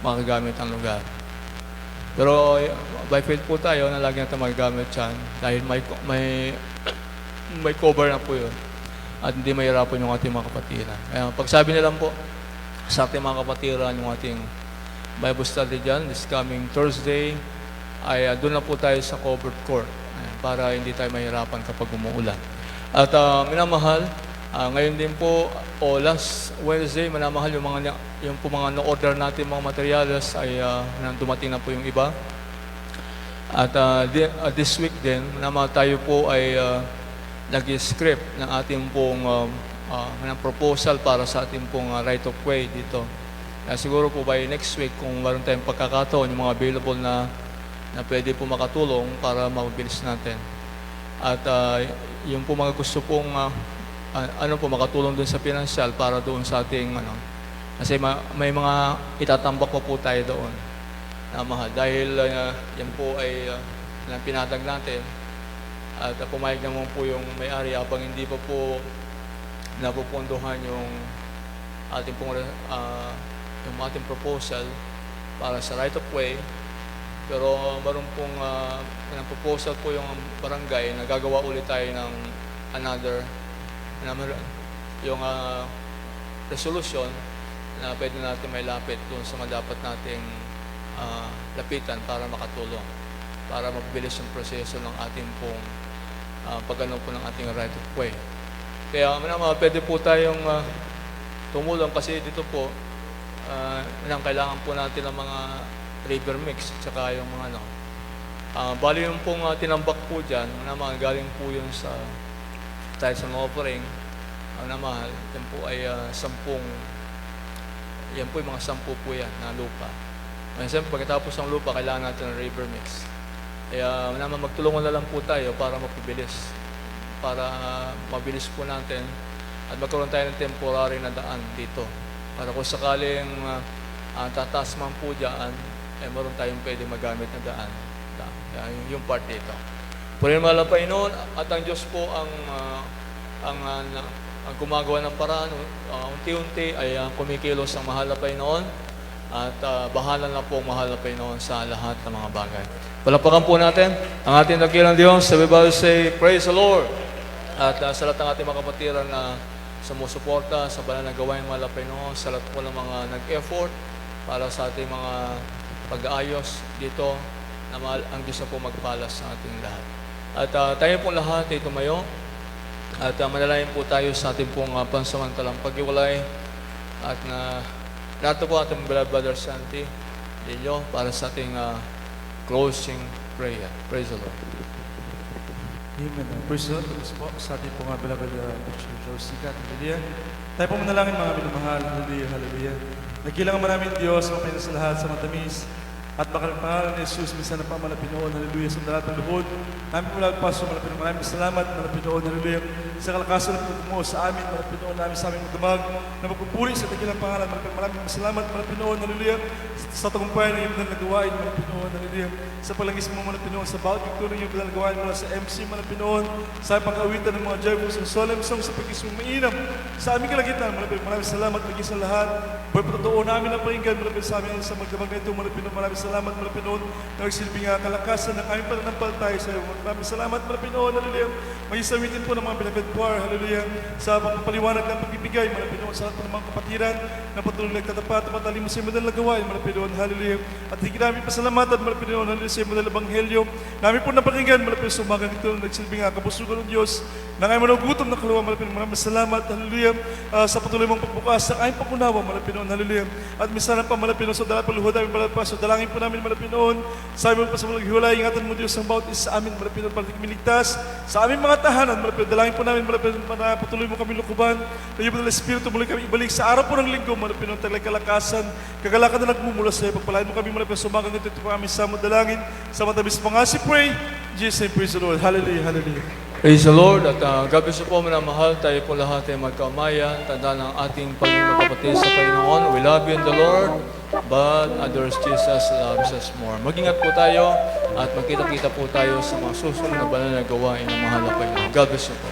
makagamit ang lugar. Pero by faith po tayo na lagi natin magagamit yan dahil may cover na po yun at hindi mahirapan yung ating mga kapatiran. Kaya pagsabi nilang po sa ating mga kapatiran yung ating Bible study dyan this coming Thursday ay doon na po tayo sa covered court para hindi tayo mahirapan kapag umuulan. At minamahal, Ngayon din po, last Wednesday, manamahal yung po mga na-order natin mga materials ay dumating na po yung iba. At this week din, manamahal tayo po ay nag-script ng ating pong ng proposal para sa ating pong right of way dito. Siguro po by next week, kung meron tayong pagkakataon, yung mga available na pwede po makatulong para mabilis natin. At yung po mga gusto pong makatulong doon sa financial para doon sa ating kasi may mga itatambak po tayo doon na mahal dahil yan po ay pinatag natin at pumayag naman po yung may-ari habang hindi pa po napupunduhan yung ating pong yung ating proposal para sa right of way. Pero meron pong proposal po yung barangay na gagawa ulit tayo ng another yung resolution na pwede natin may lapit doon sa mga dapat nating lapitan para makatulong, para mapabilis yung proseso ng ating pong pag-ano po ng ating right of way. Kaya pwede po tayong tumulong kasi dito po kailangan po natin ng mga river mix at saka yung mga bali yung pong tinambak po dyan, galing po yun sa tayo sa offering, mahal, yan po ay 10, yan po yung mga 10 po yan na lupa. Siyempre, pagkatapos ng lupa, kailangan natin ng river mix. Kaya magtulungan na lang po tayo para mapabilis, para mabilis po natin at magkaroon tayo ng temporary na daan dito. Para kung sakaling tataas man po dyan, meron tayong pwede magamit na daan. Yung part dito. Purihin mo lang Panginoon at ang Diyos po ang gumagawa ng paraan. Unti-unti ay kumikilos ang mahal na Panginoon at bahala na po ang mahal na Panginoon sa lahat ng mga bagay. Palapakan po natin ang ating dakilang Diyos. Everybody say, praise the Lord. At sa lahat ng ating mga kapatiran na sumusuporta sa banal na gawain mahal na Panginoon, sa lahat po ng mga nag-effort para sa ating mga pag-aayos dito, na mahal ang Diyos na po magpalas sa ating lahat. At tayo pong lahat ay tumayo at manalangin po tayo sa ating pong pansamantalang pag-iwalay at nato po ating Brother Santi Lillo para sa ating closing prayer. Praise the Lord. Amen. Praise the Lord. Tapos po sa ating pong beloved Josie Kat. Hallelujah. Tayo po manalangin mga minamahal. Hallelujah. Hallelujah. Nagkilangan maraming Diyos, mapayos sa lahat sa matamis. At pangalan ni Jesus, minsan na pa malapinoon, hallelujah, sa dalat ng luhod. Namin po lagpaso, malapinoon. Maraming salamat, malapinoon, hallelujah. Sa kalakasan ng pagkumo sa amin, malapinoon namin sa aming magdamag, na magpupuri sa tagilang pangalan. Maraming salamat, malapinoon, hallelujah. Sa tagumpayan ng iyong binang nagawain, malapinoon, hallelujah. Sa palangis mo, malapinoon. Sa bawat victory ng iyong binang nagawain mula sa MC, malapinoon. Sa pag-awitan ng mga joyful and solemn songs sa pag-ismong mainam. Sa aming kalagitan, malapinoon. Maraming salamat, maging sa lahat. Boy, patotoo namin ang pakinggan, malapinoon sa amin sa magdamag na ito, malapinoon. Maraming salamat, malapinoon, na nagsilbing kalakasan ng aming pananampalataya sa iyo. Maraming salamat, malapinoon, hallelujah. May isawitin po ng mga beloved choir, hallelujah, sa pagpapaliwanag ng pag-ibigay, malapinoon, sa lahat ng mga kapatiran na patuloy nagtatapat at matalim sa iyo madalang gawain, malapinoon, hallelujah. At higit namin pasalamatan, malapinoon, hallelujah, sa iyo madalang ebanghelyo. Namin po napakinggan, malapinoon, sa umagang ito, nagsilbing kabusugan ng Diyos, na ngayon managutom ng kaluwa, malapinoon. Maraming salamat, hallelujah, sa patuloy mong pagbukas, sa aming pag-unawa, malapinoon, hallelujah. At minsan pa, malapinoon, sa dalat paluhod namin, malapinoon, so dalangin po namin, malapinoon, sa aming pa sa mga hiwalay, ingatan mo Diyos ang bawat isa sa amin, malapinoon, para kamiligtas, sa aming mga tahanan, malapinoon, dalangin po namin, malapinoon, para patuloy mo kami lukuban, na iyo ng Espiritu, muli kami ibalik sa araw po ng linggo, malapinoon, taglay kalakasan, kagalakan na nagmumula sa iyo, pagpalain mo kami, malapinoon, sumagang ito po kami sa dalangin, sa matabis pangasi, pray, Jesus, and praise the Lord, hallelujah, hallelujah. Praise the Lord at God bless po minamahal, tayo po lahat ay magkaumaya, tanda ng ating pagkakapatid sa Panginoon. We love you in the Lord, but others Jesus loves us more. Mag-ingat po tayo at magkita-kita po tayo sa mga susunod na banal na gawain ng mahal na Panginoon. God bless you po.